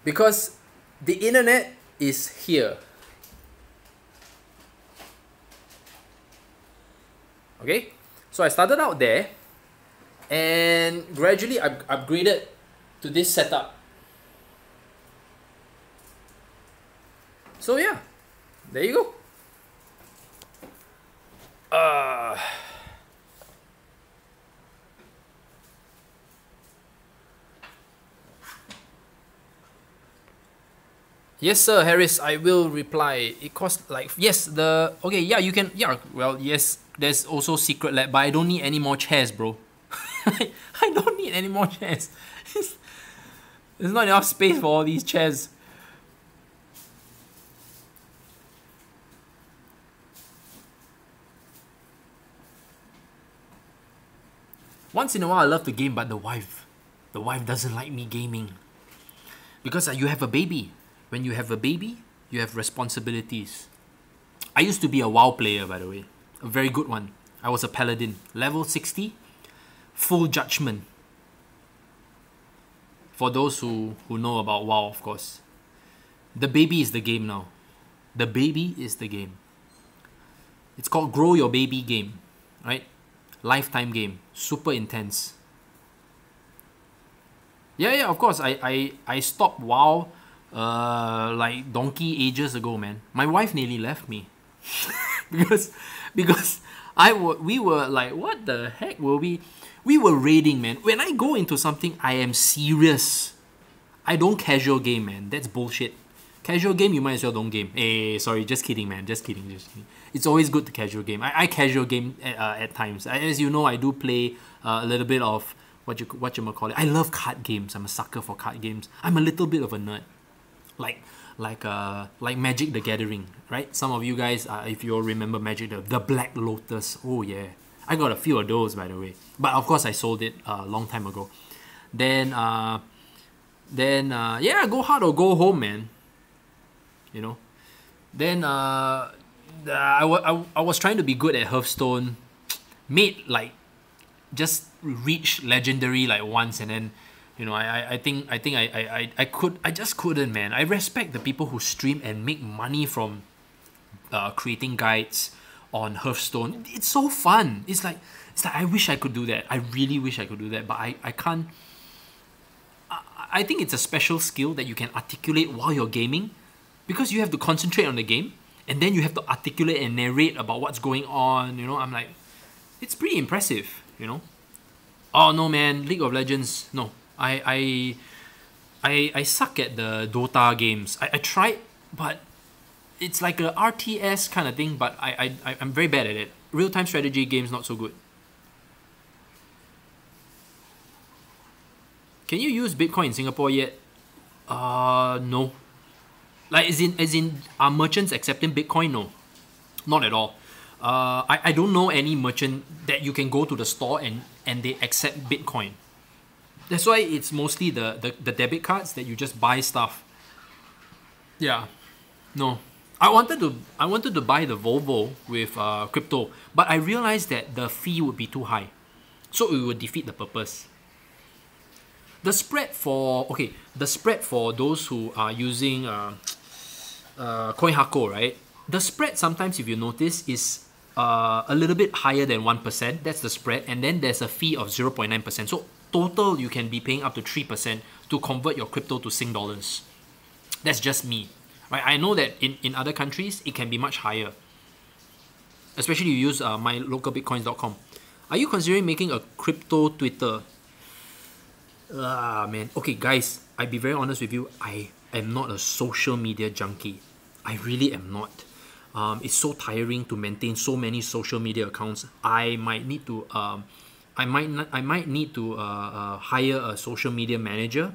Because the internet is here. Okay? So I started out there, and gradually I upgraded to this setup. So yeah, there you go. Yes, sir, Harris, I will reply. It costs like, yes, okay, yeah, you can, yeah, well, yes, there's also Secret Lab, but I don't need any more chairs, bro. I don't need any more chairs. There's not enough space for all these chairs. Once in a while, I love the game, but the wife the wife doesn't like me gaming. Because you have a baby. When you have a baby, you have responsibilities. I used to be a WoW player, by the way. A very good one. I was a paladin. Level 60. Full judgment. For those who know about WoW, of course. The baby is the game now. The baby is the game. It's called Grow Your Baby game. Right? Lifetime game. Super intense. Yeah, of course. I stopped WoW like donkey ages ago, man. My wife nearly left me. because we were like, what the heck were we? We were raiding, man. When I go into something, I am serious. I don't casual game, man. That's bullshit. Casual game, you might as well don't game. Hey, sorry, just kidding, man. Just kidding. It's always good to casual game. I casual game at times. As you know, I do play a little bit of what you call it. I love card games. I'm a sucker for card games. I'm a little bit of a nerd. Like Magic the Gathering, right? Some of you guys, if you all remember Magic the Black Lotus. Oh yeah, I got a few of those, by the way. But of course, I sold it a long time ago. Then yeah, go hard or go home, man. You know. Then I was trying to be good at Hearthstone. Made like just reach legendary like once, and then I think I just couldn't, man. I respect the people who stream and make money from creating guides on Hearthstone. It's so fun. It's like I wish I could do that. I really wish I could do that, but I can't. I think it's a special skill that you can articulate while you're gaming, because you have to concentrate on the game and then you have to articulate and narrate about what's going on. I'm like, it's pretty impressive. Oh no, man, League of Legends, no. I suck at the Dota games. I tried, but it's like a RTS kind of thing, but I'm very bad at it. Real-time strategy games, not so good. Can you use Bitcoin in Singapore yet? No. Like, as in, are merchants accepting Bitcoin? No. Not at all. I don't know any merchant that you can go to the store and they accept Bitcoin. That's why it's mostly the debit cards that you just buy stuff. Yeah. No. I wanted to buy the Volvo with crypto, but I realized that the fee would be too high. So it would defeat the purpose. The spread for those who are using CoinHako, right? The spread sometimes, if you notice, is a little bit higher than 1%. That's the spread, and then there's a fee of 0.9%. So total, you can be paying up to 3% to convert your crypto to Sing dollars. That's just me. Right? I know that in other countries, it can be much higher. Especially you use mylocalbitcoins.com. Are you considering making a crypto Twitter? Man. Okay, guys, I'll be very honest with you. I am not a social media junkie. I really am not. It's so tiring to maintain so many social media accounts. I might need to hire a social media manager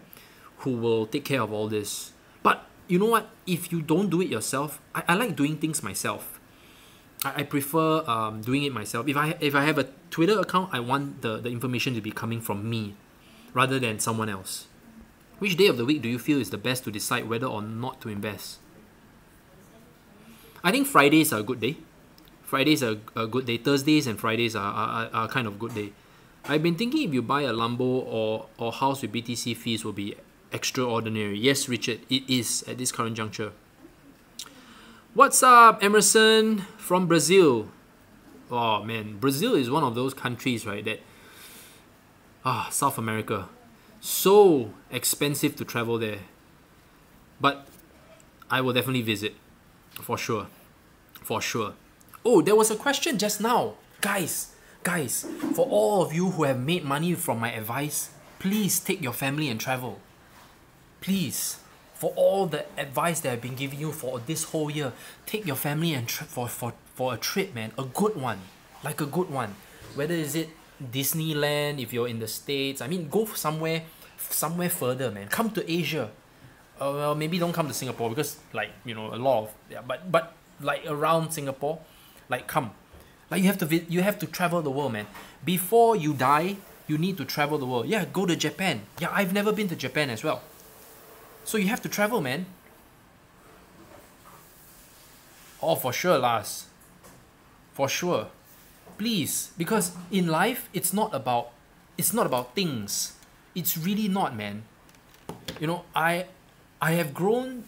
who will take care of all this. But you know what? If you don't do it yourself, I like doing things myself. I prefer doing it myself. If I have a Twitter account, I want the information to be coming from me rather than someone else. Which day of the week do you feel is the best to decide whether or not to invest? I think Fridays are a good day. Fridays are a good day. Thursdays and Fridays are kind of good day. I've been thinking if you buy a Lambo or house with BTC fees will be extraordinary. Yes, Richard, it is at this current juncture. What's up, Emerson from Brazil? Oh man, Brazil is one of those countries, right, that South America, so expensive to travel there. But I will definitely visit. For sure. Oh, there was a question just now. Guys, for all of you who have made money from my advice, please take your family and travel. Please. For all the advice that I've been giving you for this whole year, take your family and for a trip, man. A good one. Like a good one. Whether is it Disneyland, if you're in the States. I mean, go somewhere further, man. Come to Asia. Well, maybe don't come to Singapore because, like, a lot of but like around Singapore, like come, like you have to travel the world, man. Before you die, you need to travel the world. Yeah, go to Japan. Yeah, I've never been to Japan as well. So you have to travel, man. Oh, for sure, Lars. For sure. Please, because in life, it's not about things. It's really not, man. You know, I have grown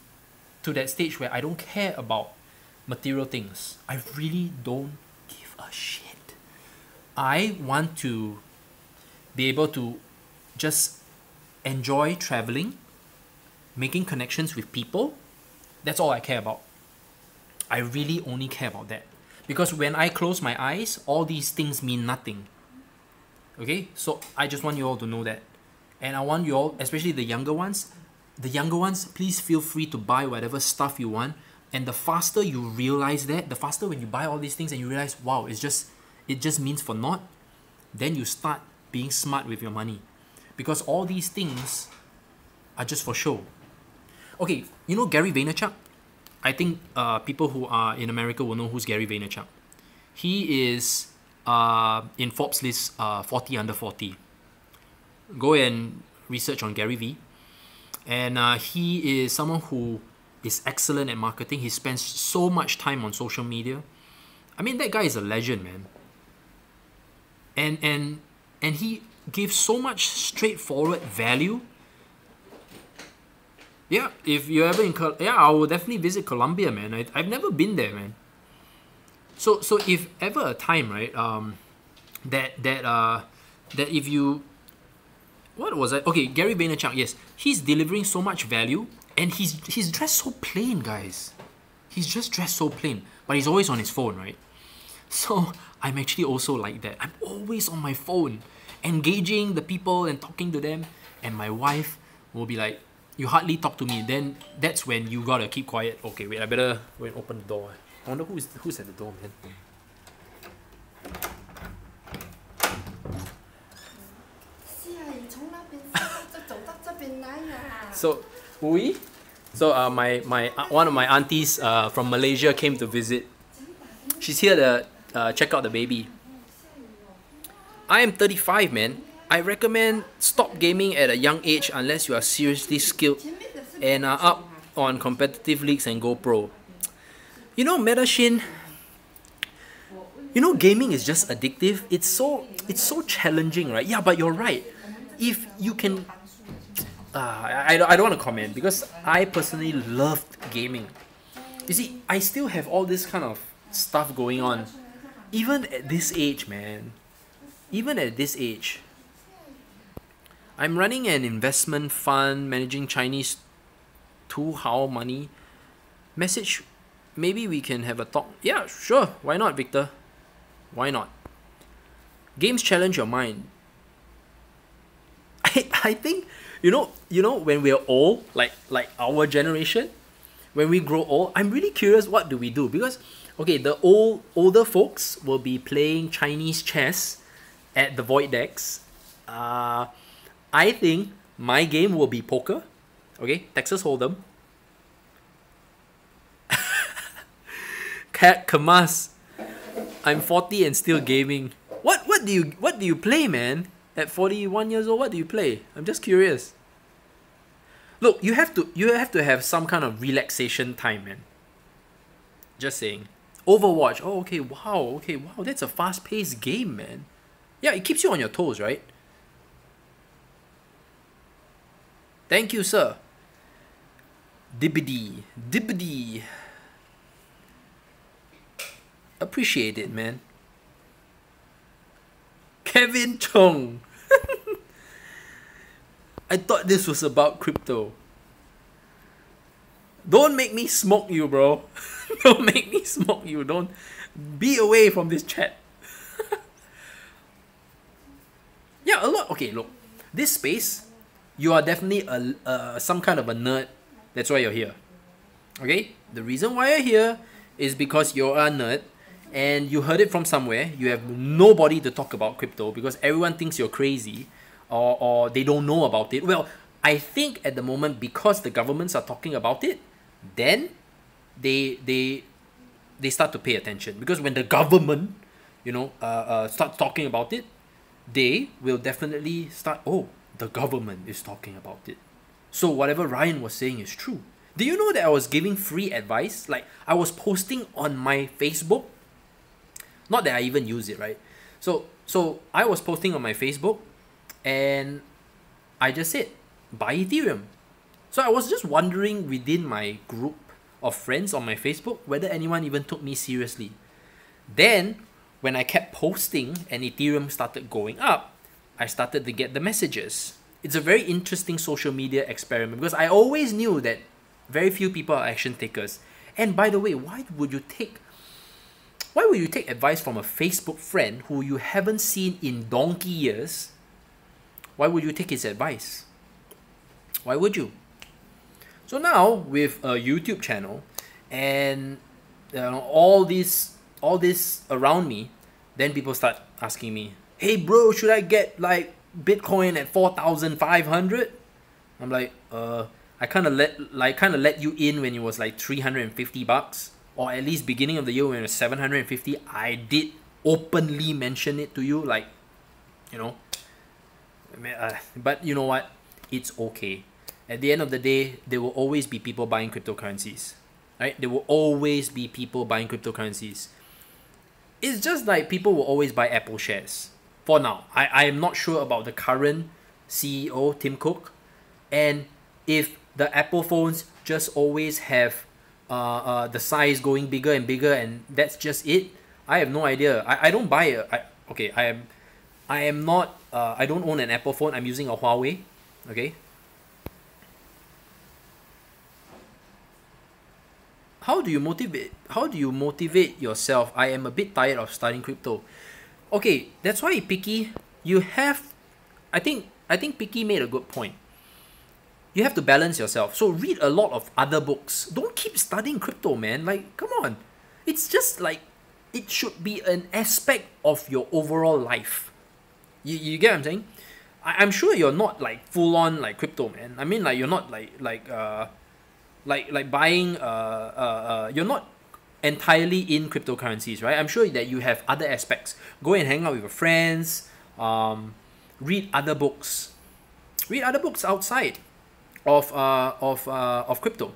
to that stage where I don't care about material things. I really don't give a shit. I want to be able to just enjoy traveling, making connections with people. That's all I care about. I really only care about that. Because when I close my eyes, all these things mean nothing. Okay? So I just want you all to know that. And I want you all, especially the younger ones, please feel free to buy whatever stuff you want. And the faster you realize that, the faster when you buy all these things and you realize, wow, it just means for naught, then you start being smart with your money. Because all these things are just for show. Okay, you know Gary Vaynerchuk? I think people who are in America will know who's Gary Vaynerchuk. He is in Forbes list 40 under 40. Go and research on Gary V. And he is someone who is excellent at marketing. He spends so much time on social media. I mean, that guy is a legend, man. And he gives so much straightforward value. Yeah, if you're ever in I will definitely visit Colombia, man. I've never been there, man. So if ever a time, right, that if you, what was that? Okay, Gary Vaynerchuk, yes, he's delivering so much value, and he's dressed so plain, guys. He's just dressed so plain, but he's always on his phone, right? So I'm actually also like that. I'm always on my phone, engaging the people and talking to them, and my wife will be like, you hardly talk to me. Then that's when you gotta keep quiet. Okay, wait, I better go and open the door. I wonder who's at the door, man. So, Ui, so my one of my aunties from Malaysia came to visit. She's here to check out the baby. I am 35, man. I recommend stop gaming at a young age unless you are seriously skilled and are up on competitive leagues and go pro. You know, Metashin, you know, gaming is just addictive. It's so challenging, right? Yeah, but you're right. If you can, I don't want to comment because I personally loved gaming. You see, I still have all this kind of stuff going on, even at this age, man. Even at this age. I'm running an investment fund, managing Chinese Hao money. Message, maybe we can have a talk. Yeah, sure. Why not, Victor? Why not? Games challenge your mind. I think, you know, when we're old, like our generation, when we grow old, I'm really curious what do we do? Because, okay, the older folks will be playing Chinese chess at the void decks. I think my game will be poker. Okay, Texas Hold'em. Cat Kamas. I'm 40 and still gaming. What do you play, man? At 41 years old, what do you play? I'm just curious. Look, you have to have some kind of relaxation time, man. Just saying. Overwatch. Oh, okay, wow. That's a fast-paced game, man. Yeah, it keeps you on your toes, right? Thank you, sir. Dibbity. Appreciate it, man. Kevin Chong. I thought this was about crypto. Don't make me smoke you, bro. Don't make me smoke you. Don't be away from this chat. Yeah, a lot. Okay, look. This space, you are definitely some kind of a nerd. That's why you're here. Okay? The reason why you're here is because you're a nerd and you heard it from somewhere. You have nobody to talk about crypto because everyone thinks you're crazy or they don't know about it. Well, I think at the moment, because the governments are talking about it, then they start to pay attention. Because when the government, start talking about it, they will definitely start, oh, the government is talking about it. So whatever Ryan was saying is true. Do you know that I was giving free advice? Like, I was posting on my Facebook. Not that I even use it, right? So I was posting on my Facebook, and I just said, buy Ethereum. So I was just wondering within my group of friends on my Facebook whether anyone even took me seriously. Then, when I kept posting and Ethereum started going up, I started to get the messages. It's a very interesting social media experiment because I always knew that very few people are action takers. And by the way, why would you take advice from a Facebook friend who you haven't seen in donkey years? Why would you take his advice? Why would you? So now with a YouTube channel and all this around me, then people start asking me, hey bro, should I get like Bitcoin at 4,500? I'm like, I kind of let you in when it was like $350, or at least beginning of the year when it was 750. I did openly mention it to you, like, but you know what? It's okay. At the end of the day, there will always be people buying cryptocurrencies, right? There will always be people buying cryptocurrencies. It's just like people will always buy Apple shares. For now, I am not sure about the current CEO, Tim Cook, and if the Apple phones just always have the size going bigger and bigger, and that's just it. I have no idea. I don't buy it. I am not. I don't own an Apple phone. I'm using a Huawei. Okay. How do you motivate yourself? I am a bit tired of studying crypto. Okay, that's why, Picky, you have, I think Picky made a good point. You have to balance yourself. So read a lot of other books. Don't keep studying crypto, man. Like, come on. It's just like, it should be an aspect of your overall life. You get what I'm saying? I'm sure you're not like full on like crypto, man. I mean, like, you're not like buying you're not entirely in cryptocurrencies, right? I'm sure that you have other aspects. Go and hang out with your friends, read other books outside of crypto.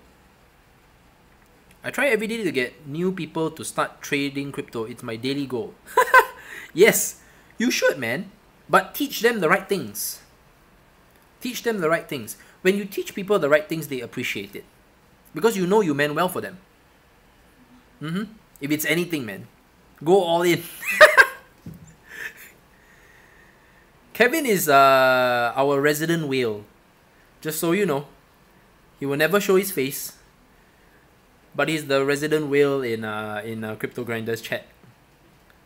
I try every day to get new people to start trading crypto. It's my daily goal. Yes, you should, man. But teach them the right things. Teach them the right things. When you teach people the right things, they appreciate it. Because you know you meant well for them. If it's anything, man, go all in. Kevin is our resident whale. Just so you know. He will never show his face. But he's the resident whale in Crypto Grinders chat.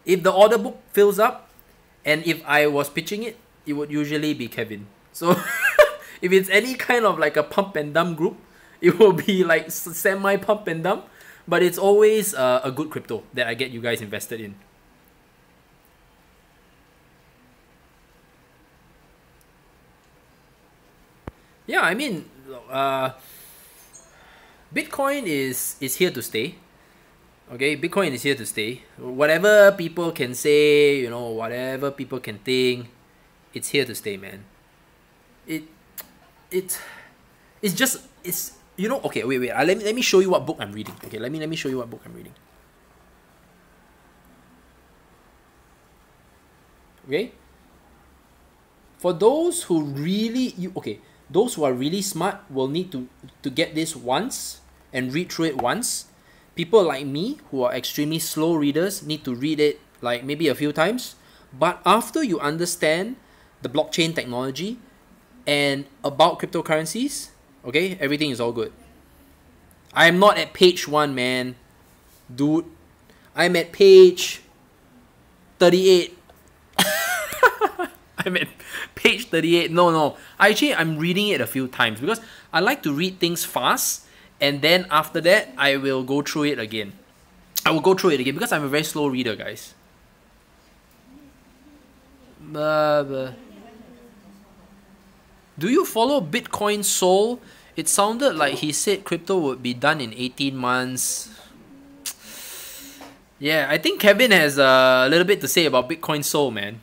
If the order book fills up, and if I was pitching it, it would usually be Kevin. So if it's any kind of like a pump and dump group, it will be like semi pump and dump, but it's always a good crypto that I get you guys invested in. Yeah, I mean, Bitcoin is here to stay. Okay, Bitcoin is here to stay. Whatever people can say, whatever people can think, it's here to stay, man. It's okay, wait. Let me show you what book I'm reading. Okay, let me show you what book I'm reading. Okay? For those who those who are really smart will need to get this once and read through it once. People like me who are extremely slow readers need to read it like maybe a few times. But after you understand the blockchain technology and about cryptocurrencies, okay, everything is all good. I'm not at page 1, man. Dude, I'm at page 38. I'm at page 38. No. Actually, I'm reading it a few times because I like to read things fast, and then after that, I will go through it again. Because I'm a very slow reader, guys. Do you follow Bitcoin Soul? It sounded like he said crypto would be done in 18 months. Yeah, I think Kevin has a little bit to say about Bitcoin Soul, man.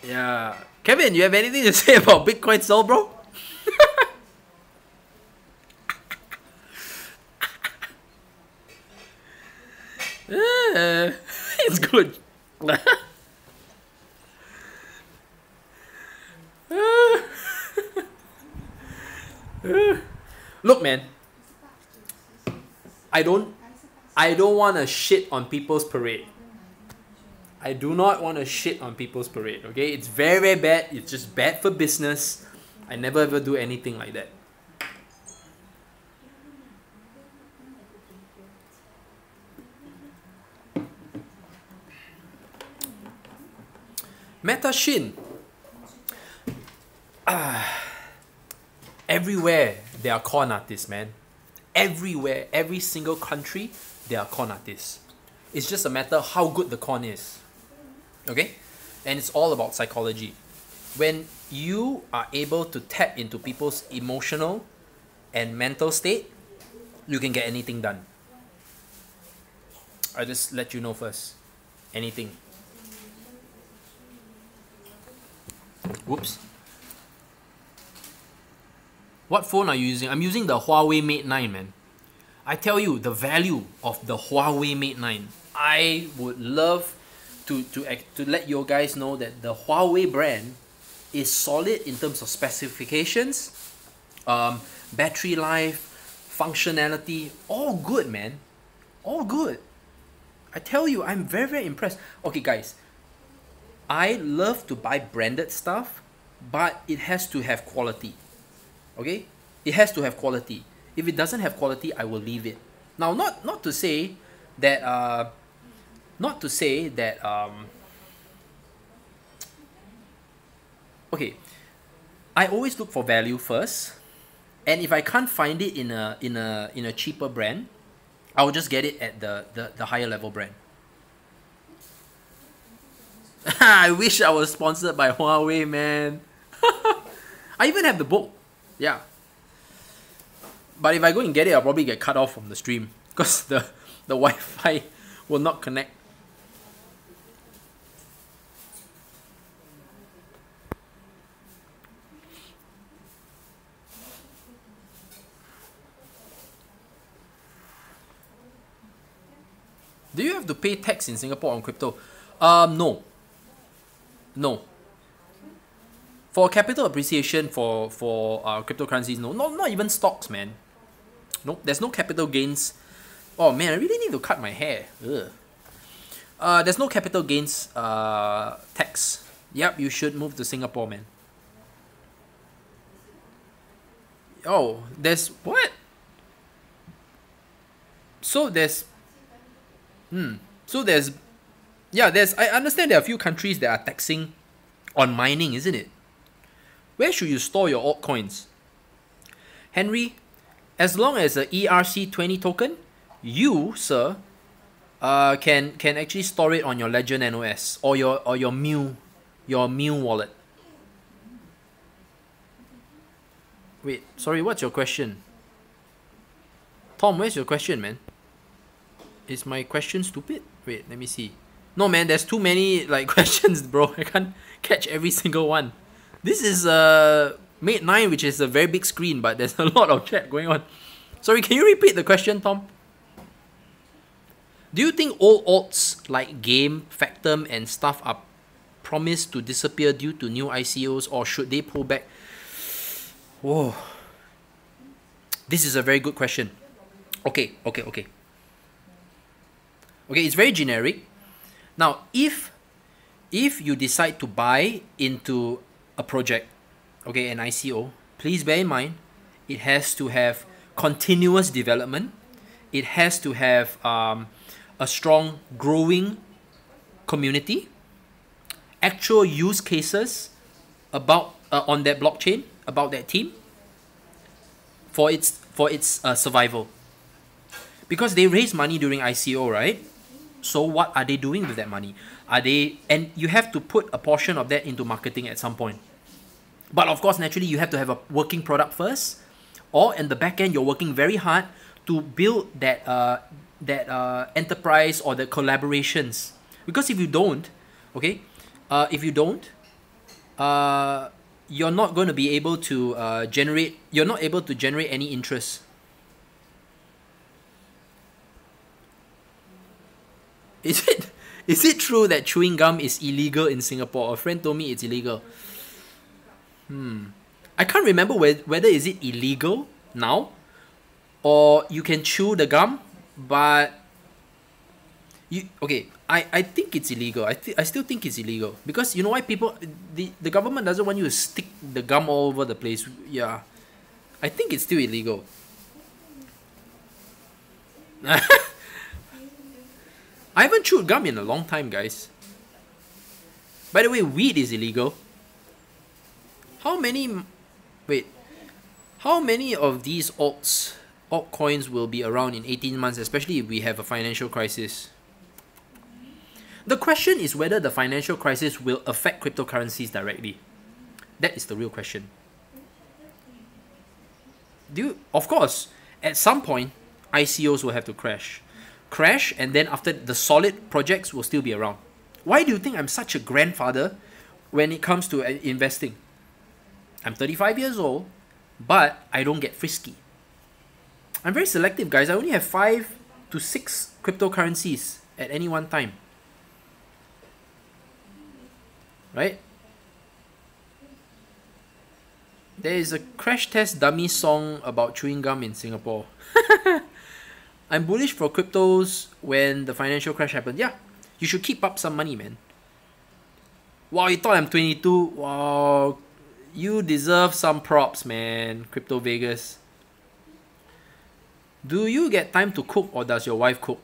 Yeah. Kevin, you have anything to say about Bitcoin sell, bro? It's good. Look, man. I don't want to shit on people's parade. I do not want to shit on people's parade, okay? It's very, very bad. It's just bad for business. I never ever do anything like that. Meta Shin. Everywhere there are con artists, man. Everywhere, every single country, there are con artists. It's just a matter how good the con is. Okay? And it's all about psychology. When you are able to tap into people's emotional and mental state, you can get anything done. I just let you know first. Anything. Whoops. What phone are you using? I'm using the Huawei Mate 9, man. I tell you, the value of the Huawei Mate 9. I would love to let you guys know that the Huawei brand is solid in terms of specifications, battery life, functionality, all good, man. All good. I tell you, I'm very, very impressed. Okay, guys. I love to buy branded stuff, but it has to have quality. Okay? It has to have quality. If it doesn't have quality, I will leave it. Now, not to say that okay, I always look for value first, and if I can't find it in a cheaper brand, I will just get it at the higher level brand. I wish I was sponsored by Huawei, man. I even have the book. Yeah. But if I go and get it, I'll probably get cut off from the stream because the Wi-Fi will not connect. Do you have to pay tax in Singapore on crypto? No. No. For capital appreciation for cryptocurrencies, no. Not even stocks, man. No, there's no capital gains. Oh man, I really need to cut my hair. Ugh. There's no capital gains tax. Yep, you should move to Singapore, man. Oh, there's what? So there's I understand there are a few countries that are taxing on mining, isn't it? Where should you store your altcoins? Henry, as long as a ERC20 token, you, sir, can actually store it on your Legend NOS or your Mu wallet. Wait, sorry, what's your question? Tom, where's your question, man? Is my question stupid? Wait, let me see. No, man, there's too many questions, bro. I can't catch every single one. This is Mate 9, which is a very big screen, but there's a lot of chat going on. Sorry, can you repeat the question, Tom? Do you think old alts like Game, Factum, and stuff are promised to disappear due to new ICOs, or should they pull back? Whoa. This is a very good question. Okay, it's very generic. Now, if you decide to buy into a project, okay, an ICO, please bear in mind, it has to have continuous development. It has to have a strong, growing community, actual use cases about on that blockchain, about that team, for its survival. Because they raise money during ICO, right? So what are they doing with that money? And you have to put a portion of that into marketing at some point. But of course, naturally, you have to have a working product first, or in the back end, you're working very hard to build that enterprise or the collaborations. Because if you don't, you're not going to be able to you're not able to generate any interest. Is it true that chewing gum is illegal in Singapore? A friend told me it's illegal. I can't remember whether is it illegal now or you can chew the gum, but I think it's illegal. I still think it's illegal because you know why the government doesn't want you to stick the gum all over the place. Yeah, I think it's still illegal. I haven't chewed gum in a long time, guys. By the way, weed is illegal. How many of these altcoins will be around in 18 months, especially if we have a financial crisis? The question is whether the financial crisis will affect cryptocurrencies directly. That is the real question. Of course, at some point, ICOs will have to crash, and then after the solid projects will still be around. Why do you think I'm such a grandfather when it comes to investing? I'm 35 years old, but I don't get frisky. I'm very selective, guys. I only have 5 to 6 cryptocurrencies at any one time. Right? There is a crash test dummy song about chewing gum in Singapore. I'm bullish for cryptos when the financial crash happens. Yeah, you should keep up some money, man. Wow, you thought I'm 22? Wow, you deserve some props, man. Crypto Vegas. Do you get time to cook or does your wife cook?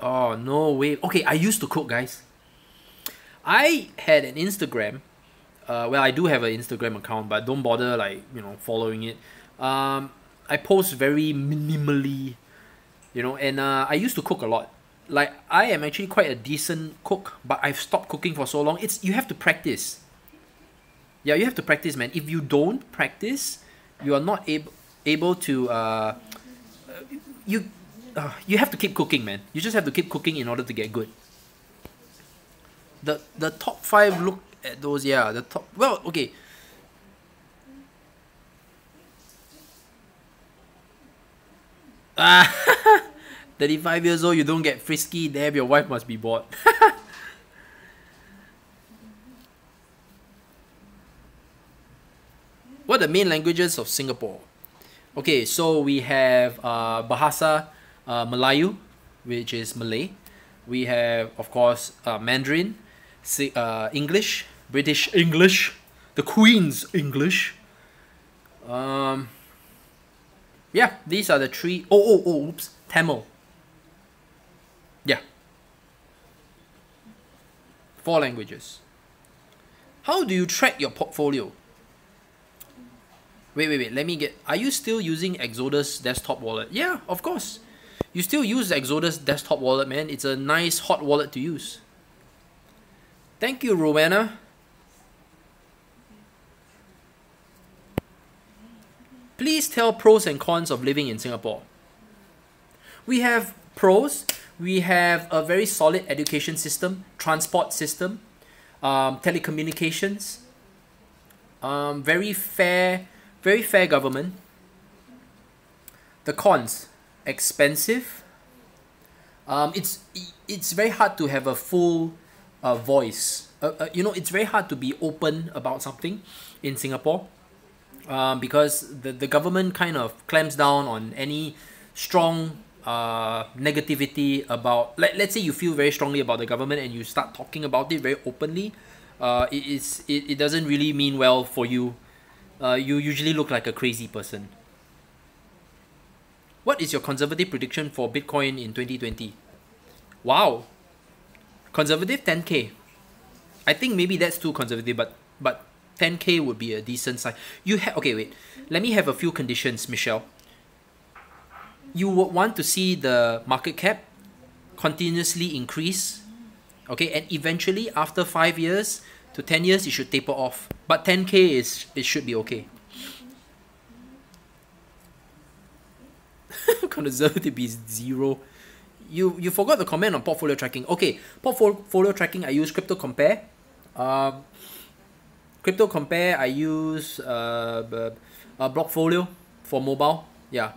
Oh, no way. Okay, I used to cook, guys. I had an Instagram. Well, I do have an Instagram account, but don't bother following it. I post very minimally, and I used to cook a lot. Like, I am actually quite a decent cook, but I've stopped cooking for so long. You have to practice. Yeah, you have to practice, man. If you don't practice, you are not able to. You have to keep cooking, man. You just have to keep cooking in order to get good. The top 5, look at those. Yeah, the top. Well, okay. Ah, 35 years old, you don't get frisky. Damn, your wife must be bored. What are the main languages of Singapore? Okay, so we have Bahasa Melayu, which is Malay. We have, of course, Mandarin, English, British English, the Queen's English. Yeah, these are the 3. Oops, Tamil. Yeah. 4 languages. How do you track your portfolio? Wait, let me get... Are you still using Exodus desktop wallet? Yeah, of course. You still use Exodus desktop wallet, man. It's a nice hot wallet to use. Thank you, Rowena. Please tell pros and cons of living in Singapore. We have pros. We have a very solid education system, transport system, telecommunications, very fair government. The cons: expensive. It's very hard to have a full voice. It's very hard to be open about something in Singapore. Because the government kind of clamps down on any strong negativity about, let's say you feel very strongly about the government and you start talking about it very openly, it doesn't really mean well for you. You usually look like a crazy person. What is your conservative prediction for Bitcoin in 2020? Wow, conservative 10K. I think maybe that's too conservative, but 10K would be a decent size. Okay, wait. Let me have a few conditions, Michelle. You would want to see the market cap continuously increase, okay, and eventually after 5 years to 10 years, it should taper off. But 10K it should be okay. Conservative is 0. You forgot the comment on portfolio tracking. Okay, portfolio tracking. I use Crypto Compare. Crypto Compare, I use Blockfolio for mobile. Yeah.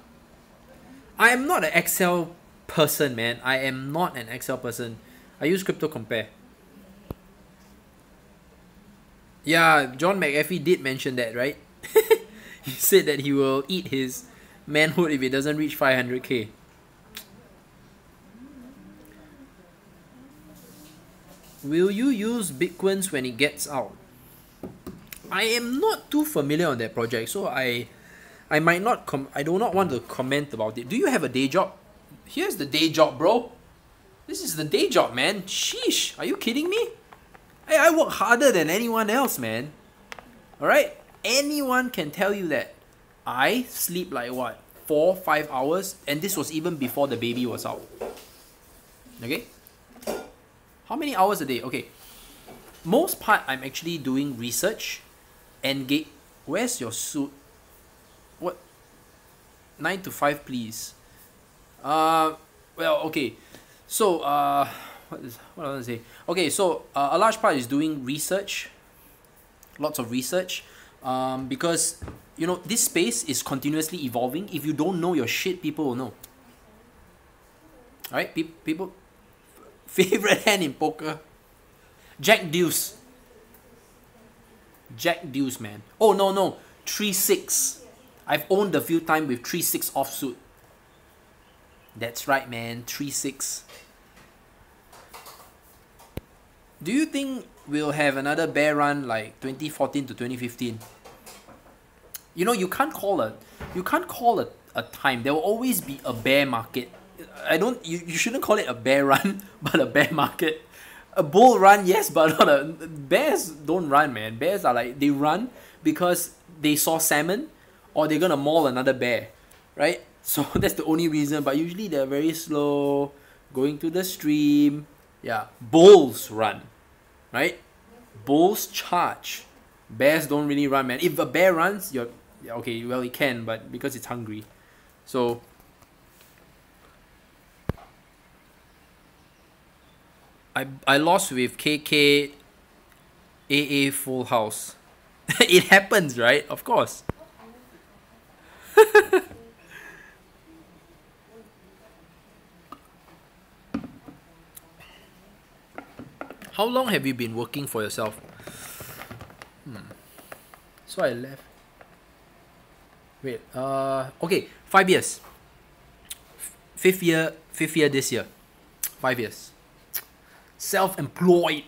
I am not an Excel person, man. I am not an Excel person. I use Crypto Compare. Yeah, John McAfee did mention that, right? He said that he will eat his manhood if it doesn't reach 500k. Will you use Bitcoins when it gets out? I am not too familiar on that project, so I might not I do not want to comment about it. Do you have a day job? Here's the day job, bro. This is the day job, man. Sheesh, are you kidding me? Hey, I work harder than anyone else, man. Alright? Anyone can tell you that. I sleep like what? 4-5 hours, and this was even before the baby was out. Okay? How many hours a day? Okay. Most part, I'm actually doing research. Engage. Where's your suit? What? 9 to 5, please. Well, okay. So, what do I want to say? Okay, so a large part is doing research. Lots of research. Because, you know, this space is continuously evolving. If you don't know your shit, people will know. Alright, people. Favorite hand in poker? Jack Deuce. Jack Deuce, man. Oh, no. 3-6. I've owned a few times with 3-6 offsuit. That's right, man. 3-6. Do you think we'll have another bear run like 2014 to 2015? You know, you can't call a time. There will always be a bear market. You shouldn't call it a bear run, but a bear market. A bull run, yes, but not a... Bears don't run, man. Bears are like, they run because they saw salmon or they're gonna maul another bear, right? So that's the only reason, but usually they're very slow, going to the stream. Yeah, bulls run, right? Bulls charge. Bears don't really run, man. If a bear runs, you're... Okay, well, it can, but because it's hungry. So... I lost with KK AA full house. It happens, right? Of course. How long have you been working for yourself? So I left. Wait, okay, 5 years. Fifth year this year. 5 years. Self-employed.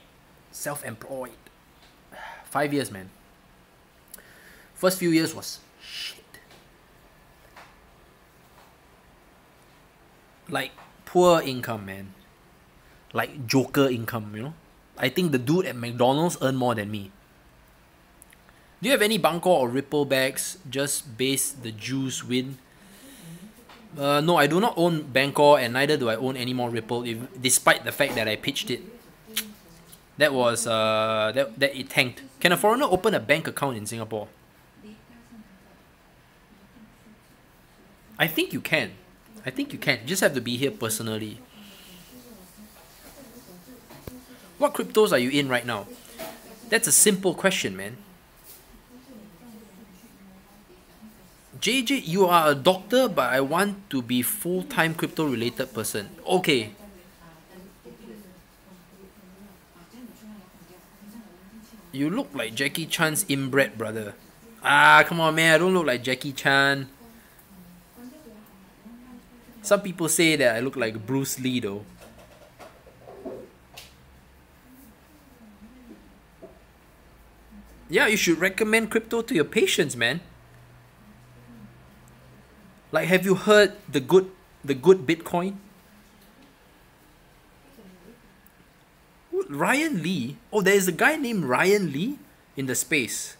5 years, man. First few years was shit. Like poor income, man. Like Joker income, you know. I think the dude at McDonald's earned more than me. Do you have any Bangkok or Ripple bags? Just base the juice win. No, I do not own Bangkok, and neither do I own any more Ripple, despite the fact that I pitched it. That was that it tanked. Can a foreigner open a bank account in Singapore? I think you can. You just have to be here personally. What cryptos are you in right now? That's a simple question, man. JJ, you are a doctor, but I want to be full-time crypto-related person. Okay. You look like Jackie Chan's inbred brother. Ah, come on, man. I don't look like Jackie Chan. Some people say that I look like Bruce Lee, though. Yeah, you should recommend crypto to your patients, man. Like, have you heard the good Bitcoin? Ryan Lee? Oh, there is a guy named Ryan Lee in the space.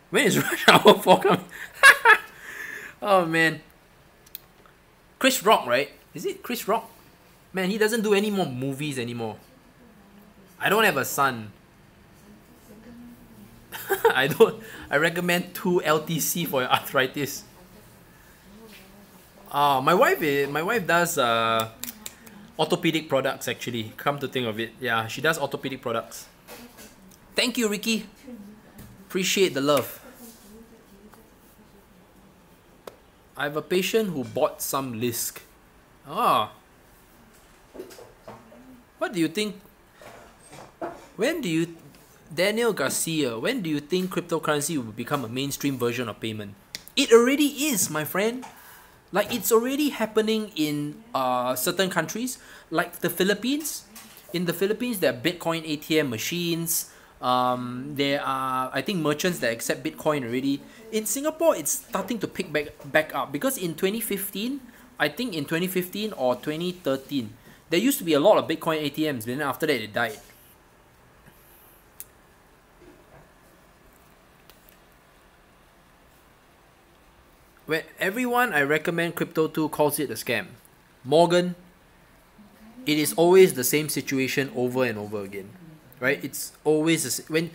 When is Rush Hour 4 coming? Oh, man. Chris Rock, right? Is it Chris Rock? Man, he doesn't do any more movies anymore. I don't have a son. I recommend 2 LTC for your arthritis. My wife does orthopedic products, actually. Come to think of it. Yeah, she does orthopedic products. Thank you, Ricky. Appreciate the love. I have a patient who bought some Lisk. Ah. What do you think? Daniel Garcia, when do you think cryptocurrency will become a mainstream version of payment? It already is, my friend. Like, it's already happening in certain countries, like the Philippines. In the Philippines, there are Bitcoin ATM machines. There are, I think, merchants that accept Bitcoin already. In Singapore, it's starting to pick back up because in 2015, I think in 2015 or 2013, there used to be a lot of Bitcoin ATMs, but then after that, it died. When everyone I recommend crypto to calls it a scam. Morgan, it is always the same situation over and over again, right? It's always when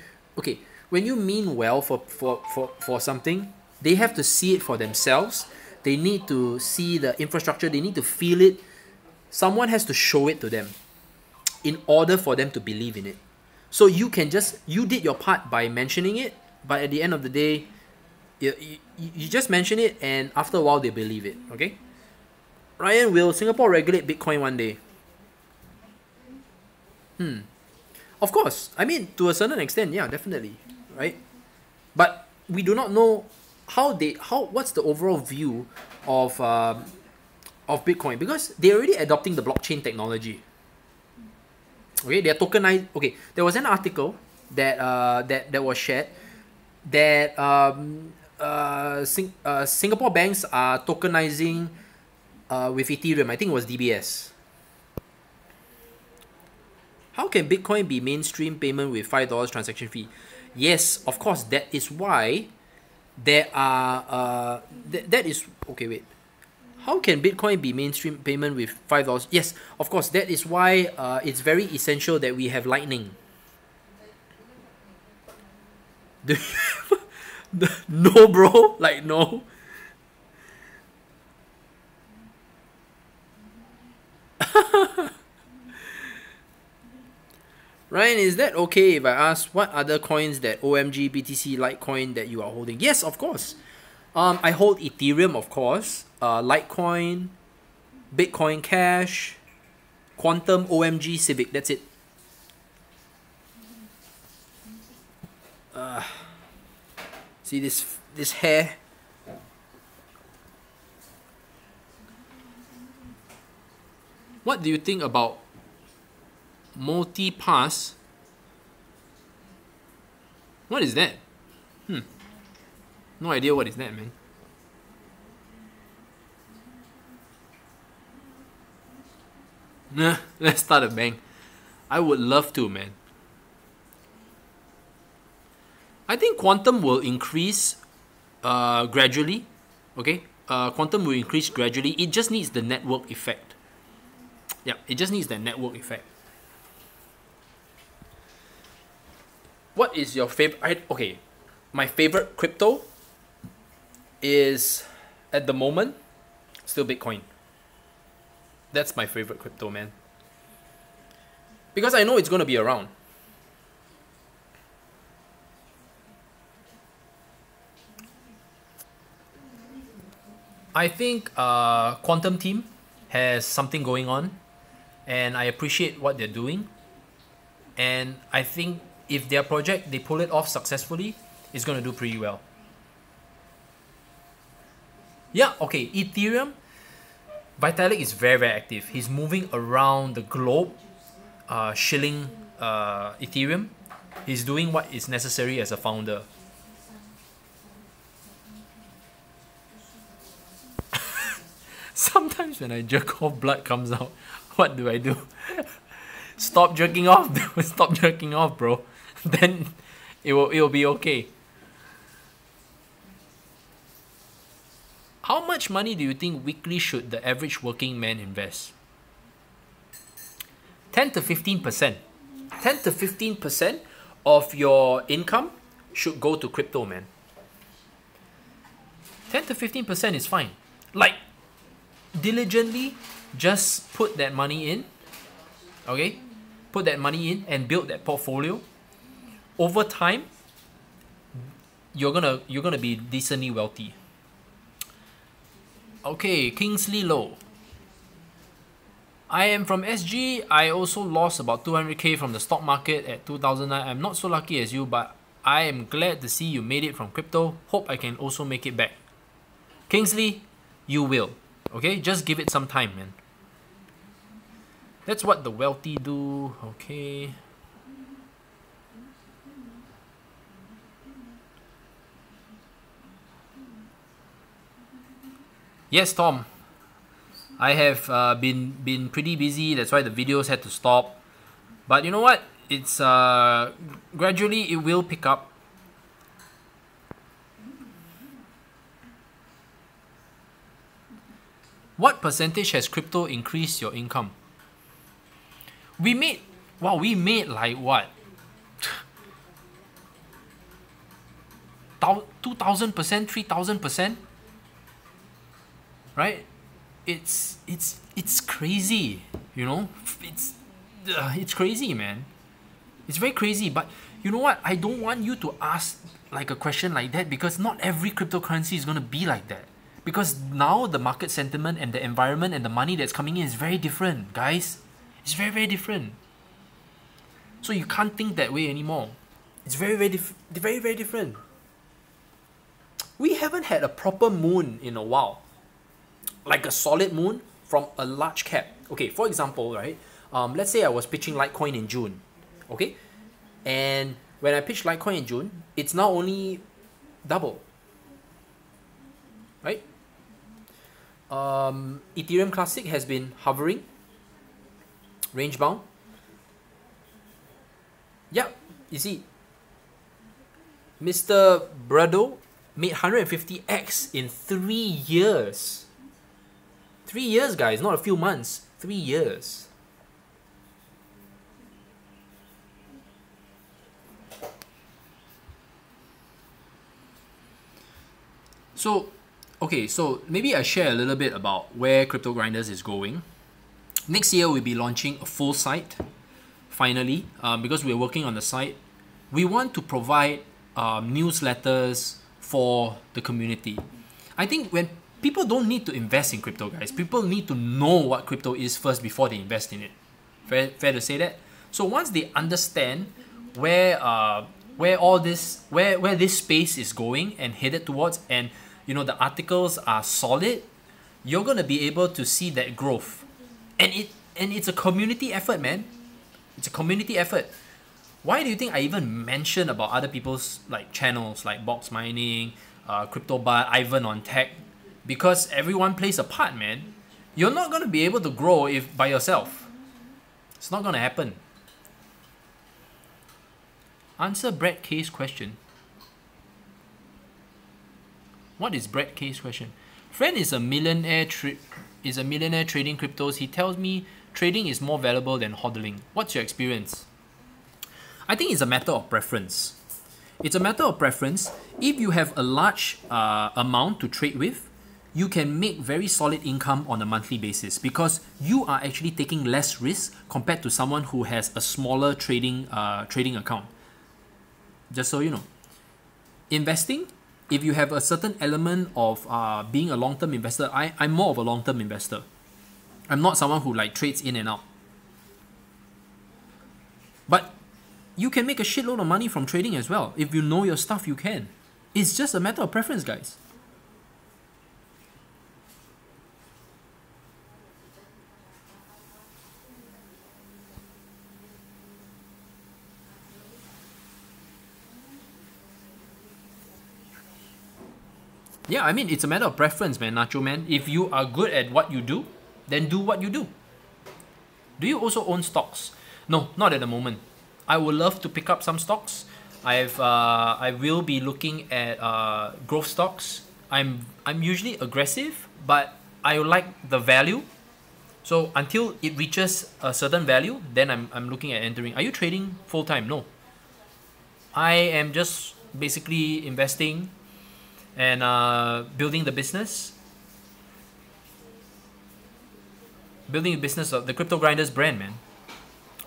you mean well for something, they have to see it for themselves. They need to see the infrastructure. They need to feel it. Someone has to show it to them in order for them to believe in it. So you did your part by mentioning it, but at the end of the day, you just mention it, and after a while they believe it. Okay, Ryan, will Singapore regulate Bitcoin one day? Of course. I mean, to a certain extent, yeah, definitely, right? But we do not know what's the overall view of Bitcoin, because they're already adopting the blockchain technology. Okay, they're tokenized. Okay, there was an article that was shared that Singapore banks are tokenizing with Ethereum. I think it was DBS. How can Bitcoin be mainstream payment with $5 transaction fee? Yes, of course. That is why there are that is okay. Wait, how can Bitcoin be mainstream payment with $5? Yes, of course. That is why it's very essential that we have Lightning. No, bro. Like, no. Ryan, is that okay if I ask what other coins that OMG, BTC, Litecoin that you are holding? Yes, of course. I hold Ethereum, of course. Litecoin, Bitcoin Cash, Quantum, OMG, Civic. That's it. See this hair? What do you think about multi-pass? What is that? No idea what is that, man. Nah, let's start a bank. I would love to, man. I think quantum will increase gradually. Okay? Quantum will increase gradually. It just needs the network effect. Yeah, it just needs the network effect. What is your favorite? Okay, my favorite crypto is, at the moment, still Bitcoin. That's my favorite crypto, man. Because I know it's going to be around. I think Quantum team has something going on, and I appreciate what they're doing. And I think if their project, they pull it off successfully, it's going to do pretty well. Yeah, okay, Ethereum, Vitalik is very, very active. He's moving around the globe, shilling Ethereum. He's doing what is necessary as a founder. Sometimes when I jerk off, blood comes out. What do I do? Stop jerking off. Stop jerking off, bro. Then it will be okay. How much money do you think weekly should the average working man invest? 10 to 15%. 10 to 15% of your income should go to crypto, man. 10 to 15% is fine. Like, diligently just put that money in Okay, put that money in and build that portfolio. Over time, you're gonna be decently wealthy. Okay, Kingsley Low. I am from SG. I also lost about 200k from the stock market at 2009. I'm not so lucky as you, but I am glad to see you made it from crypto. Hope I can also make it back. Kingsley, you will. Okay, just give it some time, man. That's what the wealthy do. Okay. Yes, Tom. I have been pretty busy. That's why the videos had to stop. But you know what? It's gradually it will pick up. What percentage has crypto increased your income? We made like what? 2,000%, 3,000%, right? It's crazy, you know. It's crazy, man. It's very crazy. But you know what? I don't want you to ask like a question like that, because not every cryptocurrency is gonna be like that. Because now the market sentiment and the environment and the money that's coming in is very different, guys. It's very, very different. So you can't think that way anymore. It's very, very different. We haven't had a proper moon in a while. Like a solid moon from a large cap. Okay, for example, right? Let's say I was pitching Litecoin in June. Okay? And when I pitched Litecoin in June, it's now only double. Right? Ethereum Classic has been hovering, range bound. Yeah, you see, Mr. Brado made 150x in 3 years. 3 years, guys, not a few months. 3 years. So, okay, so maybe I share a little bit about where Crypto Grinders is going. Next year, we'll be launching a full site, finally, because we're working on the site. We want to provide newsletters for the community. I think when people don't need to invest in crypto, guys, people need to know what crypto is first before they invest in it. Fair to say that? So once they understand where this space is going and headed towards, and you know the articles are solid, you're gonna be able to see that growth. And it's a community effort, man. It's a community effort. Why do you think I even mention about other people's like channels like Box Mining, CryptoBot, Ivan on Tech? Because everyone plays a part, man. You're not gonna be able to grow if by yourself. It's not gonna happen. Answer Brett K's question. What is Brett K's question? Friend is a millionaire trading cryptos. He tells me trading is more valuable than hodling. What's your experience? I think it's a matter of preference. It's a matter of preference. If you have a large amount to trade with, you can make very solid income on a monthly basis, because you are actually taking less risk compared to someone who has a smaller trading account. Just so you know. Investing, if you have a certain element of being a long-term investor, I'm more of a long-term investor. I'm not someone who like trades in and out. But you can make a shitload of money from trading as well. If you know your stuff, you can. It's just a matter of preference, guys. Yeah, I mean, it's a matter of preference, man, Nacho man. If you are good at what you do, then do what you do. Do you also own stocks? No, not at the moment. I would love to pick up some stocks. I will be looking at growth stocks. I'm usually aggressive, but I like the value. So until it reaches a certain value, then I'm looking at entering. Are you trading full time? No. I am just basically investing and building the business. Building a business of the Crypto Grinders brand, man.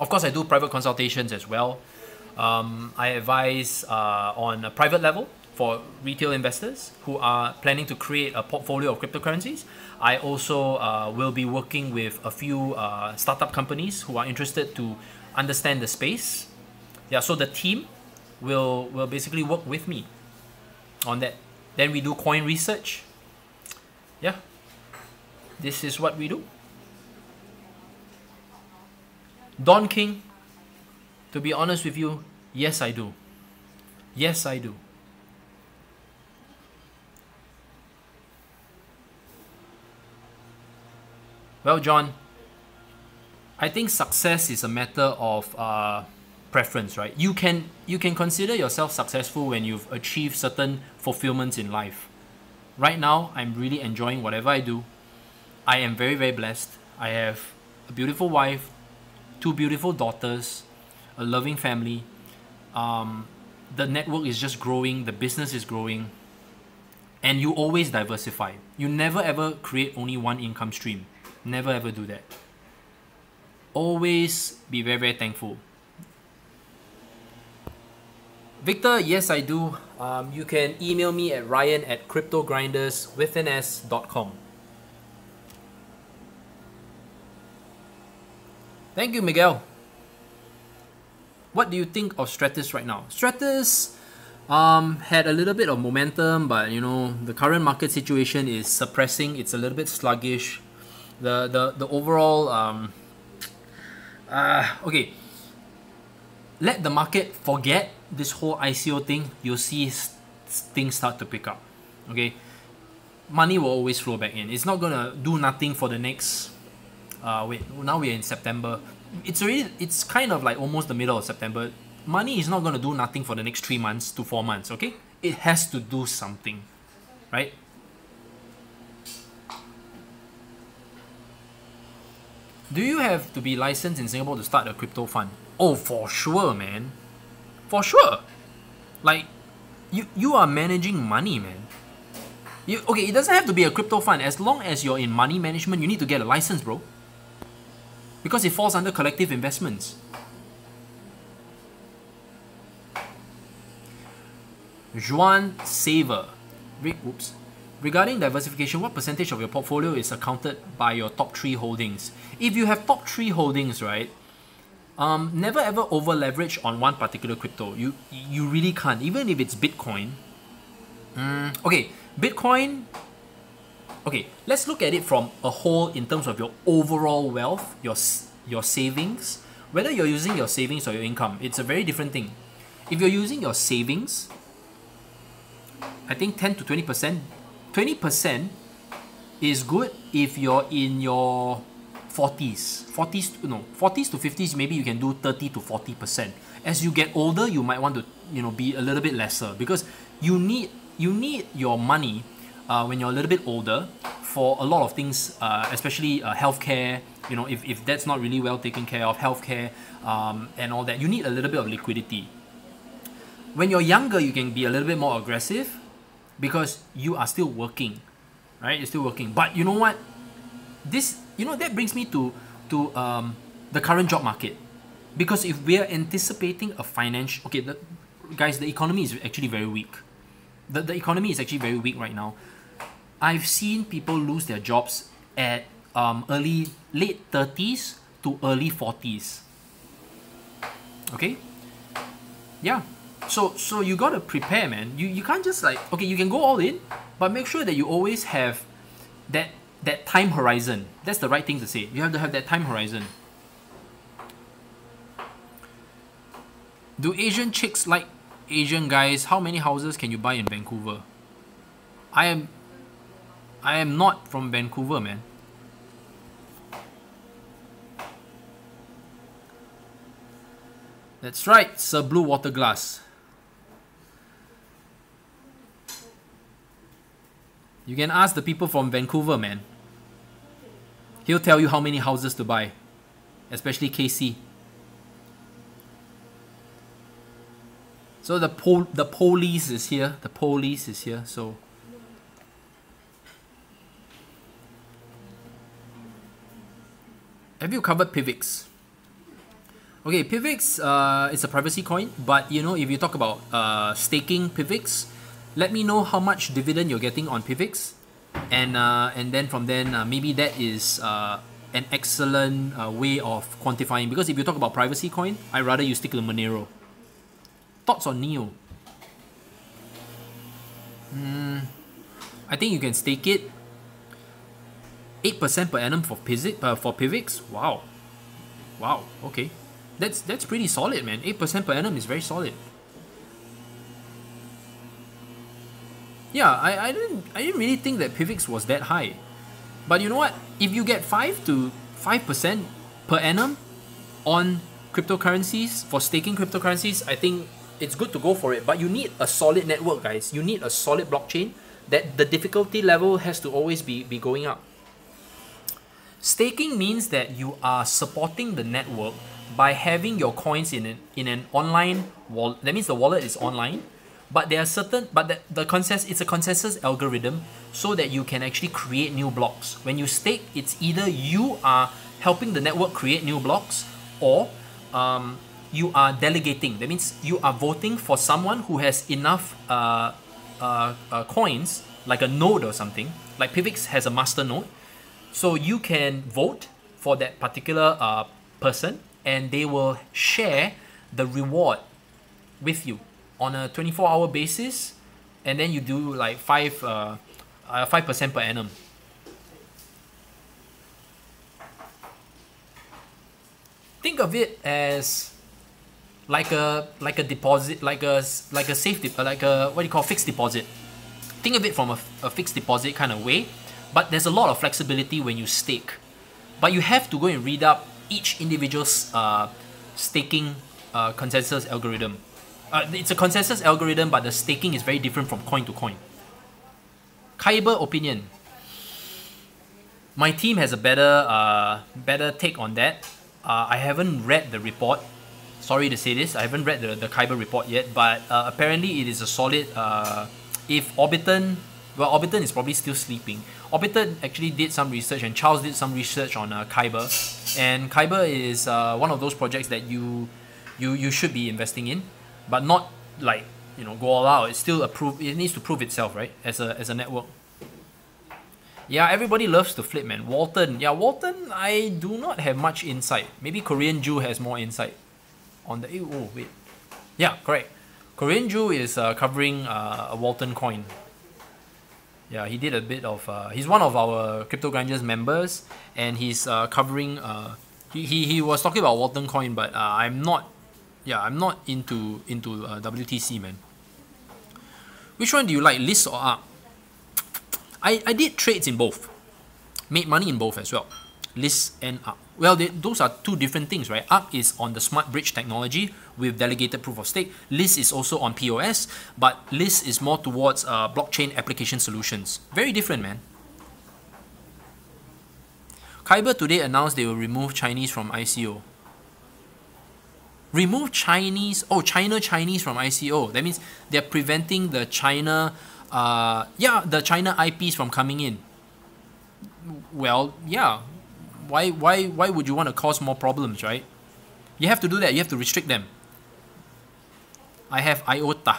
Of course, I do private consultations as well. I advise on a private level for retail investors who are planning to create a portfolio of cryptocurrencies. I also will be working with a few startup companies who are interested to understand the space. Yeah, so the team will basically work with me on that. Then we do coin research. Yeah, this is what we do. Don King, to be honest with you, yes I do. Yes I do. Well, John, I think success is a matter of preference, right? You can consider yourself successful when you've achieved certain fulfillments in life. Right now, I'm really enjoying whatever I do. I am very, very blessed. I have a beautiful wife, 2 beautiful daughters, a loving family. The network is just growing, the business is growing, and you always diversify. You never ever create only one income stream. Never ever do that. Always be very, very thankful. Victor, yes I do. You can email me at ryan@cryptogrinders.com. Thank you, Miguel. What do you think of Stratus right now? Stratus had a little bit of momentum, but you know, the current market situation is suppressing. It's a little bit sluggish. The overall okay, let the market forget this whole ICO thing. You'll see things start to pick up. Okay, money will always flow back in. It's not gonna do nothing for the next wait, now we're in September. It's kind of like almost the middle of September. Money is not gonna do nothing for the next 3 months to 4 months. Okay, it has to do something, right? Do you have to be licensed in Singapore to start a crypto fund? Oh, for sure, man. For sure. Like, you are managing money, man. Okay, it doesn't have to be a crypto fund. As long as you're in money management, you need to get a license, bro. Because it falls under collective investments. Juan Saver. Oops. Regarding diversification, what percentage of your portfolio is accounted by your top 3 holdings? If you have top 3 holdings, right, never ever over leverage on one particular crypto. You really can't, even if it's Bitcoin. Okay, Bitcoin. Okay, let's look at it from a whole in terms of your overall wealth, your savings. Whether you're using your savings or your income, it's a very different thing. If you're using your savings, I think 10 to 20%. 20% is good if you're in your 40s. 40s to 50s, maybe you can do 30 to 40%. As you get older, you might want to, be a little bit lesser, because you need your money when you're a little bit older for a lot of things, especially healthcare. If that's not really well taken care of, healthcare and all that, you need a little bit of liquidity. When you're younger, you can be a little bit more aggressive because you are still working, right? You're still working. But you know what? That brings me to the current job market. Because if we are anticipating a financial... Okay, guys, the economy is actually very weak. The economy is actually very weak right now. I've seen people lose their jobs at late 30s to early 40s. Okay? Yeah. So you gotta prepare, man. You can't just okay, you can go all in, but make sure that you always have that time horizon. That's the right thing to say. You have to have that time horizon. Do Asian chicks like Asian guys? How many houses can you buy in Vancouver? I am not from Vancouver, man. That's right, Sir Blue Water Glass. You can ask the people from Vancouver, man. He'll tell you how many houses to buy. Especially KC. So the police is here. The police is here, so... Have you covered PIVX? Okay, PIVX is a privacy coin, but you know, if you talk about staking PIVX, let me know how much dividend you're getting on PIVX, and then from then maybe that is an excellent way of quantifying. Because if you talk about privacy coin, I'd rather you stick to the Monero. Thoughts on Neo? I think you can stake it 8% per annum for PIVX. Wow, wow. Okay, that's pretty solid, man. 8% per annum is very solid. Yeah, I didn't really think that PIVX was that high, but you know what? If you get 5% per annum on cryptocurrencies for staking cryptocurrencies, I think it's good to go for it. But you need a solid network, guys. You need a solid blockchain that the difficulty level has to always be going up. Staking means that you are supporting the network by having your coins in an online wallet. That means the wallet is online, but there are certain, but it's a consensus algorithm so that you can actually create new blocks. When you stake, it's either you are helping the network create new blocks, or you are delegating. That means you are voting for someone who has enough coins, like a node or something. Like PIVX has a master node, so you can vote for that particular person, and they will share the reward with you on a 24-hour basis, and then you do like 5% per annum. Think of it as like a deposit, like a safe like a what do you call fixed deposit. Think of it from a fixed deposit kind of way, but there's a lot of flexibility when you stake. But you have to go and read up each individual's staking consensus algorithm. It's a consensus algorithm, but the staking is very different from coin to coin. Kyber opinion. My team has a better take on that. I haven't read the report. Sorry to say this, I haven't read the Kyber report yet, but apparently it is a solid. If Orbiton, well, Orbiton is probably still sleeping. Orbiton actually did some research, and Charles did some research on Kyber, and Kyber is one of those projects that you should be investing in, but not like, you know, go all out. It's still it needs to prove itself, right? As a network. Yeah, everybody loves to flip, man. Walton, yeah, Walton. I do not have much insight. Maybe Korean Jew has more insight on the. Oh wait, yeah, correct. Korean Jew is covering a Walton coin. Yeah, he did a bit of. He's one of our Crypto Grinders members, and he's covering. He was talking about Walton coin, but I'm not. Yeah, I'm not into WTC, man. Which one do you like, List or ARK? I did trades in both, made money in both as well, List and ARK. Well, those are two different things, right? ARK is on the smart bridge technology with delegated proof of stake. List is also on POS, but List is more towards blockchain application solutions. Very different, man. Kyber today announced they will remove Chinese from ICO. Remove Chinese? Oh, Chinese from ICO. That means they're preventing the China, the China IPs from coming in. Well, yeah. Why would you want to cause more problems, right? You have to do that. You have to restrict them. I have IOTA.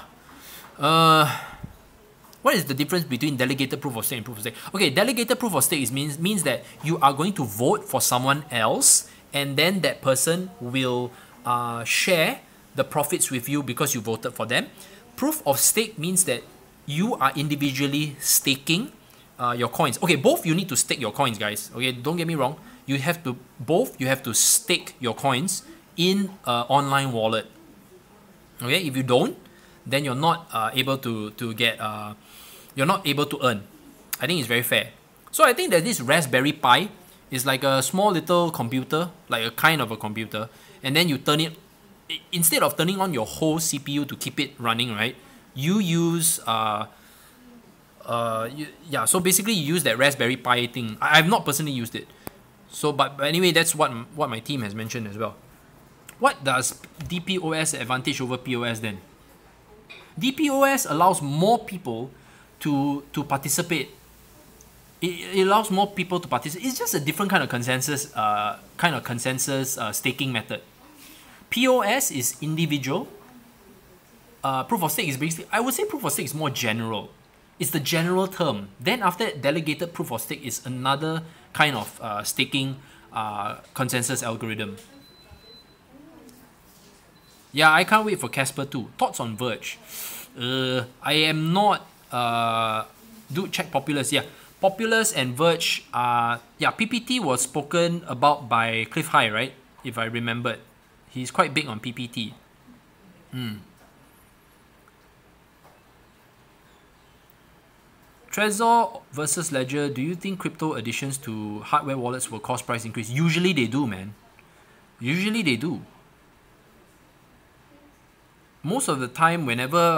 What is the difference between delegated proof of stake and proof of stake? Okay, delegated proof of stake means that you are going to vote for someone else, and then that person will share the profits with you because you voted for them. Proof of stake means that you are individually staking your coins. Okay, both you need to stake your coins, guys. Okay, don't get me wrong. You have to stake your coins in an online wallet. Okay, if you don't, then you're not able to get you're not able to earn. I think it's very fair. So I think that this Raspberry Pi is like a small little computer, like a kind of a computer, and then you turn it, instead of turning on your whole CPU to keep it running, right? You use so basically you use that Raspberry Pi thing. I've not personally used it. So but anyway, that's what my team has mentioned as well. What does DPOS advantage over POS then? DPOS allows more people to participate. It allows more people to participate. It's just a different kind of consensus staking method. POS is individual. Proof of stake is basically, I would say proof of stake is more general. It's the general term. Then after that, delegated proof of stake is another kind of staking consensus algorithm. Yeah, I can't wait for Casper too. Thoughts on Verge? I am not. Dude, check Populous. Yeah, Populous and Verge. Yeah, PPT was spoken about by Cliff High, right? If I remembered, he's quite big on PPT. Trezor versus Ledger. Do you think crypto additions to hardware wallets will cause price increase? Usually they do, man. Usually they do. Most of the time, whenever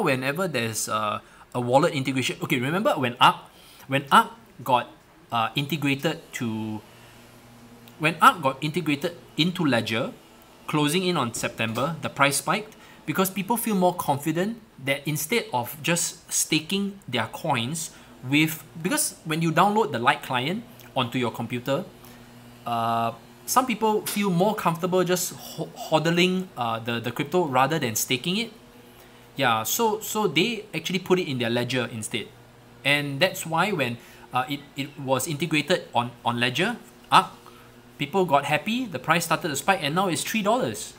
whenever there's a wallet integration. Okay, remember when ARK got integrated into Ledger, closing in on September, the price spiked because people feel more confident that instead of just staking their coins because when you download the Lite client onto your computer, some people feel more comfortable just hodling the crypto rather than staking it. Yeah, so they actually put it in their ledger instead. And that's why when it was integrated on Ledger, people got happy, the price started to spike, and now it's $3.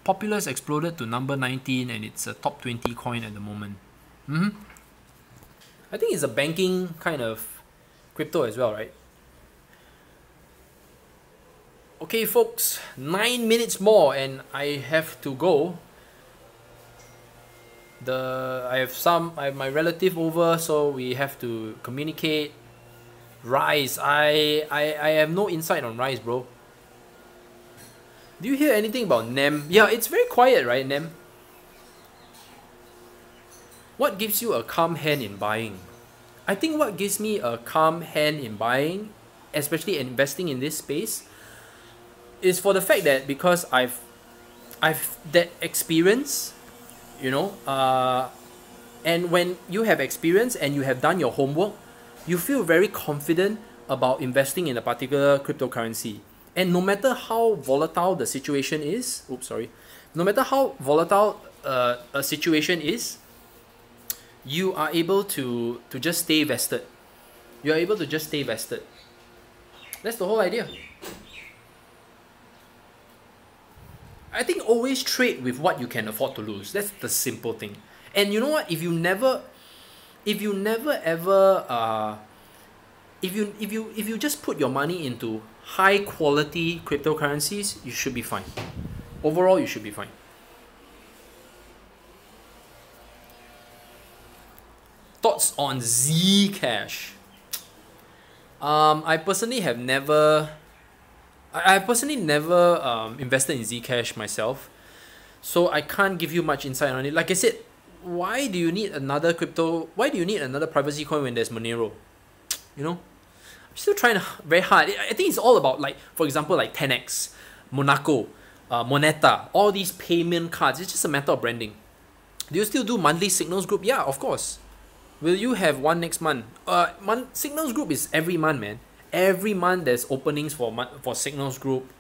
Populous exploded to number 19 and it's a top 20 coin at the moment. I think it's a banking kind of crypto as well, right? Okay, folks, 9 minutes more and I have to go. I have my relative over, so we have to communicate. Rise, I have no insight on Rise, bro. Do you hear anything about NEM? Yeah, it's very quiet, right, NEM? What gives you a calm hand in buying? I think what gives me a calm hand in buying, especially investing in this space, is for the fact that because I've that experience, you know, and when you have experience and you have done your homework, you feel very confident about investing in a particular cryptocurrency. And no matter how volatile the situation is, no matter how volatile a situation is, you are able to just stay vested. You are able to just stay vested. That's the whole idea. I think always trade with what you can afford to lose. That's the simple thing. And you know what? If you just put your money into high quality cryptocurrencies, you should be fine. Overall, you should be fine. Thoughts on Zcash? I personally never invested in Zcash myself, so I can't give you much insight on it. Like I said, why do you need another privacy coin when there's Monero? You know, I'm still trying very hard. I think it's all about, like, for example, like 10x, Monaco, Moneta, all these payment cards. It's just a matter of branding. Do you still do monthly Signals group? Yeah, of course. Will you have one next month? Signals group is every month, man. Every month there's openings for Signals group.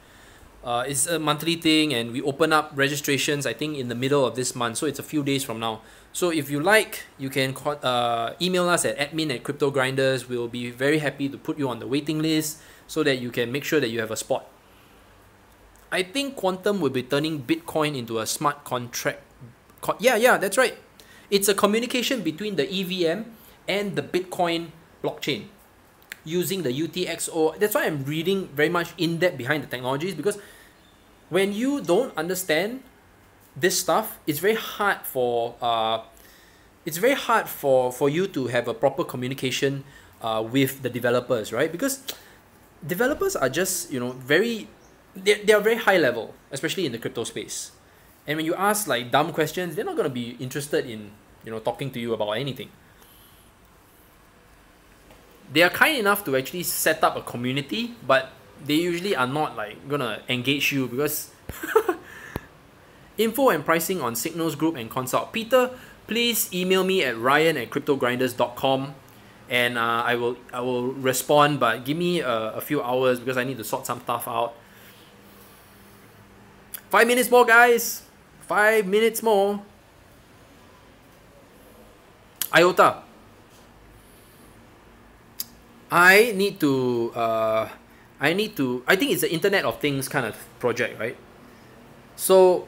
It's a monthly thing, and we open up registrations, I think, in the middle of this month. So it's a few days from now. So if you like, you can email us at admin@cryptogrinders. We'll be very happy to put you on the waiting list so that you can make sure that you have a spot. I think Quantum will be turning Bitcoin into a smart contract. Yeah, that's right. It's a communication between the EVM and the Bitcoin blockchain using the UTXO. That's why I'm reading very much in depth behind the technologies, because when you don't understand this stuff, it's very hard for you to have a proper communication with the developers, right? Because developers are just, you know, they are very high level, especially in the crypto space. And when you ask like dumb questions, they're not going to be interested in, you know, talking to you about anything. They are kind enough to actually set up a community, but they usually are not like gonna engage you, because info and pricing on Signals group and consult. Peter, please email me at ryan@cryptogrinders.com and I will respond, but give me a few hours because I need to sort some stuff out. 5 minutes more, guys. 5 minutes more. IOTA. I think it's the Internet of Things kind of project, right? So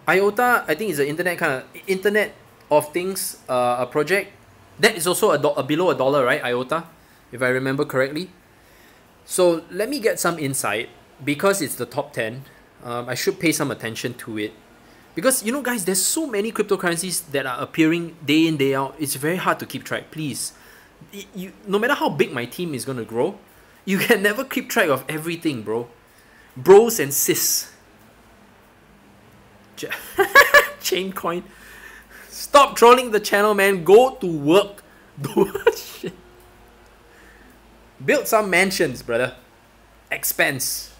IOTA, I think it's the Internet of Things a project. That is also below $1, right? IOTA, if I remember correctly. So let me get some insight, because it's the top 10. I should pay some attention to it. Because, you know, guys, there's so many cryptocurrencies that are appearing day in, day out. It's very hard to keep track. Please, no matter how big my team is going to grow, you can never keep track of everything, bro. Bros and sis. Chaincoin. Stop trolling the channel, man. Go to work. Do shit. Build some mansions, brother. Expense.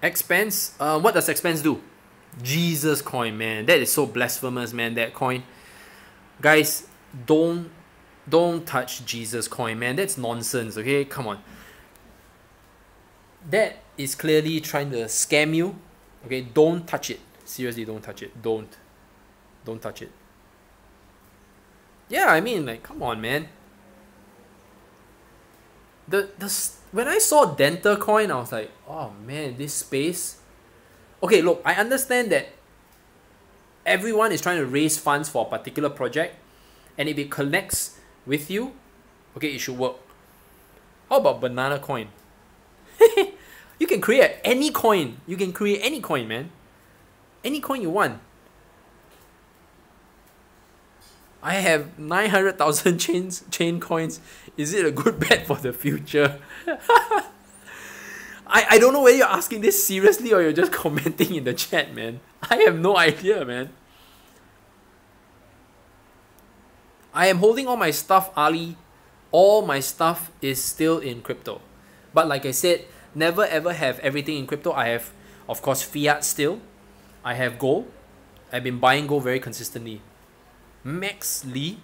Expense? What does expense do? Jesus coin, man. That is so blasphemous, man, that coin. Guys, don't touch Jesus coin, man. That's nonsense, okay? Come on. That is clearly trying to scam you. Okay, don't touch it. Seriously, don't touch it. Don't touch it. Yeah, I mean, like, come on, man. When I saw Denta coin, I was like, oh man, this space. Okay, look, I understand that everyone is trying to raise funds for a particular project, and if it connects with you, okay, it should work. How about banana coin? You can create any coin. You can create any coin, man. Any coin you want. I have 900,000 chain coins. Is it a good bet for the future? I don't know whether you're asking this seriously or you're just commenting in the chat, man. I have no idea, man. I am holding all my stuff, Ali. All my stuff is still in crypto. But like I said, never ever have everything in crypto. I have, of course, fiat still. I have gold. I've been buying gold very consistently. Max Lee.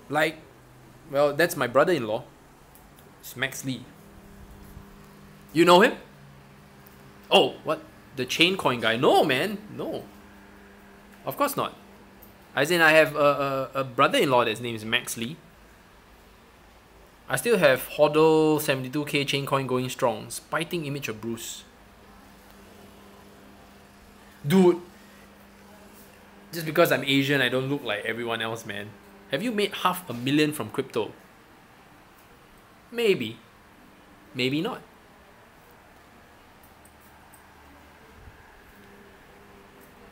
Like, well, that's my brother-in-law. It's Max Lee. You know him? Oh, what? The chain coin guy? No, man. No. Of course not. As in, I have a brother-in-law that's name is Max Lee. I still have HODL 72k chain coin going strong. Spiting image of Bruce. Dude. Just because I'm Asian, I don't look like everyone else, man. Have you made $500,000 from crypto? Maybe. Maybe not.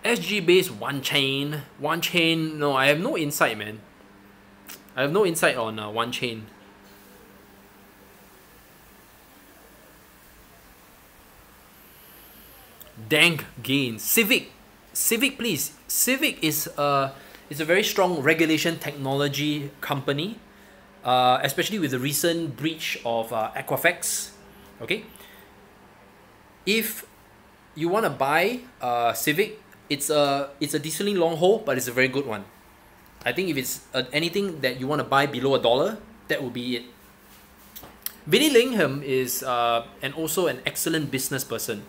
SG based one chain. One chain. No, I have no insight, man. I have no insight on one chain. Dank gains. Civic, please. Civic is a very strong regulation technology company, especially with the recent breach of Equifax. Okay. If you want to buy Civic, it's a decently long hold, but it's a very good one. I think if it's anything that you want to buy below $1, that would be it. Vinny Lingham is also an excellent business person.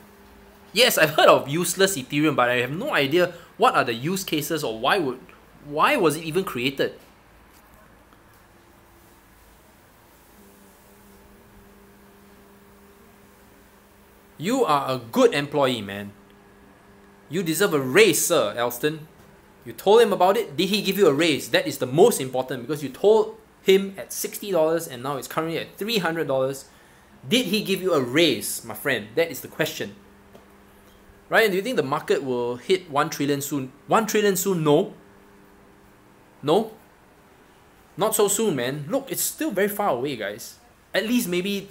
Yes, I've heard of useless Ethereum, but I have no idea what are the use cases or why was it even created. You are a good employee, man. You deserve a raise, Sir Elston. You told him about it. Did he give you a raise? That is the most important, because you told him at $60 and now it's currently at $300. Did he give you a raise, my friend? That is the question. Ryan, do you think the market will hit 1 trillion soon? 1 trillion soon? No. No? Not so soon, man. Look, it's still very far away, guys. At least maybe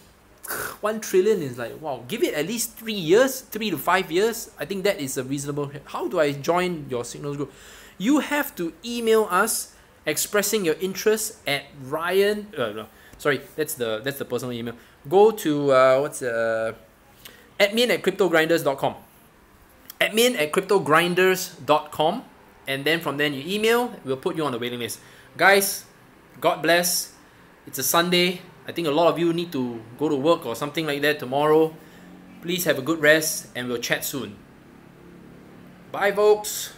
1 trillion is like, wow, give it at least 3 years, 3 to 5 years. I think that is a reasonable. How do I join your Signals group? You have to email us expressing your interest at Ryan. No, sorry, that's the personal email. Go to admin@cryptogrinders.com. Admin@cryptogrinders.com, and then from then you email, we'll put you on the waiting list. Guys, God bless. It's a Sunday. I think a lot of you need to go to work or something like that tomorrow. Please have a good rest, and we'll chat soon. Bye, folks.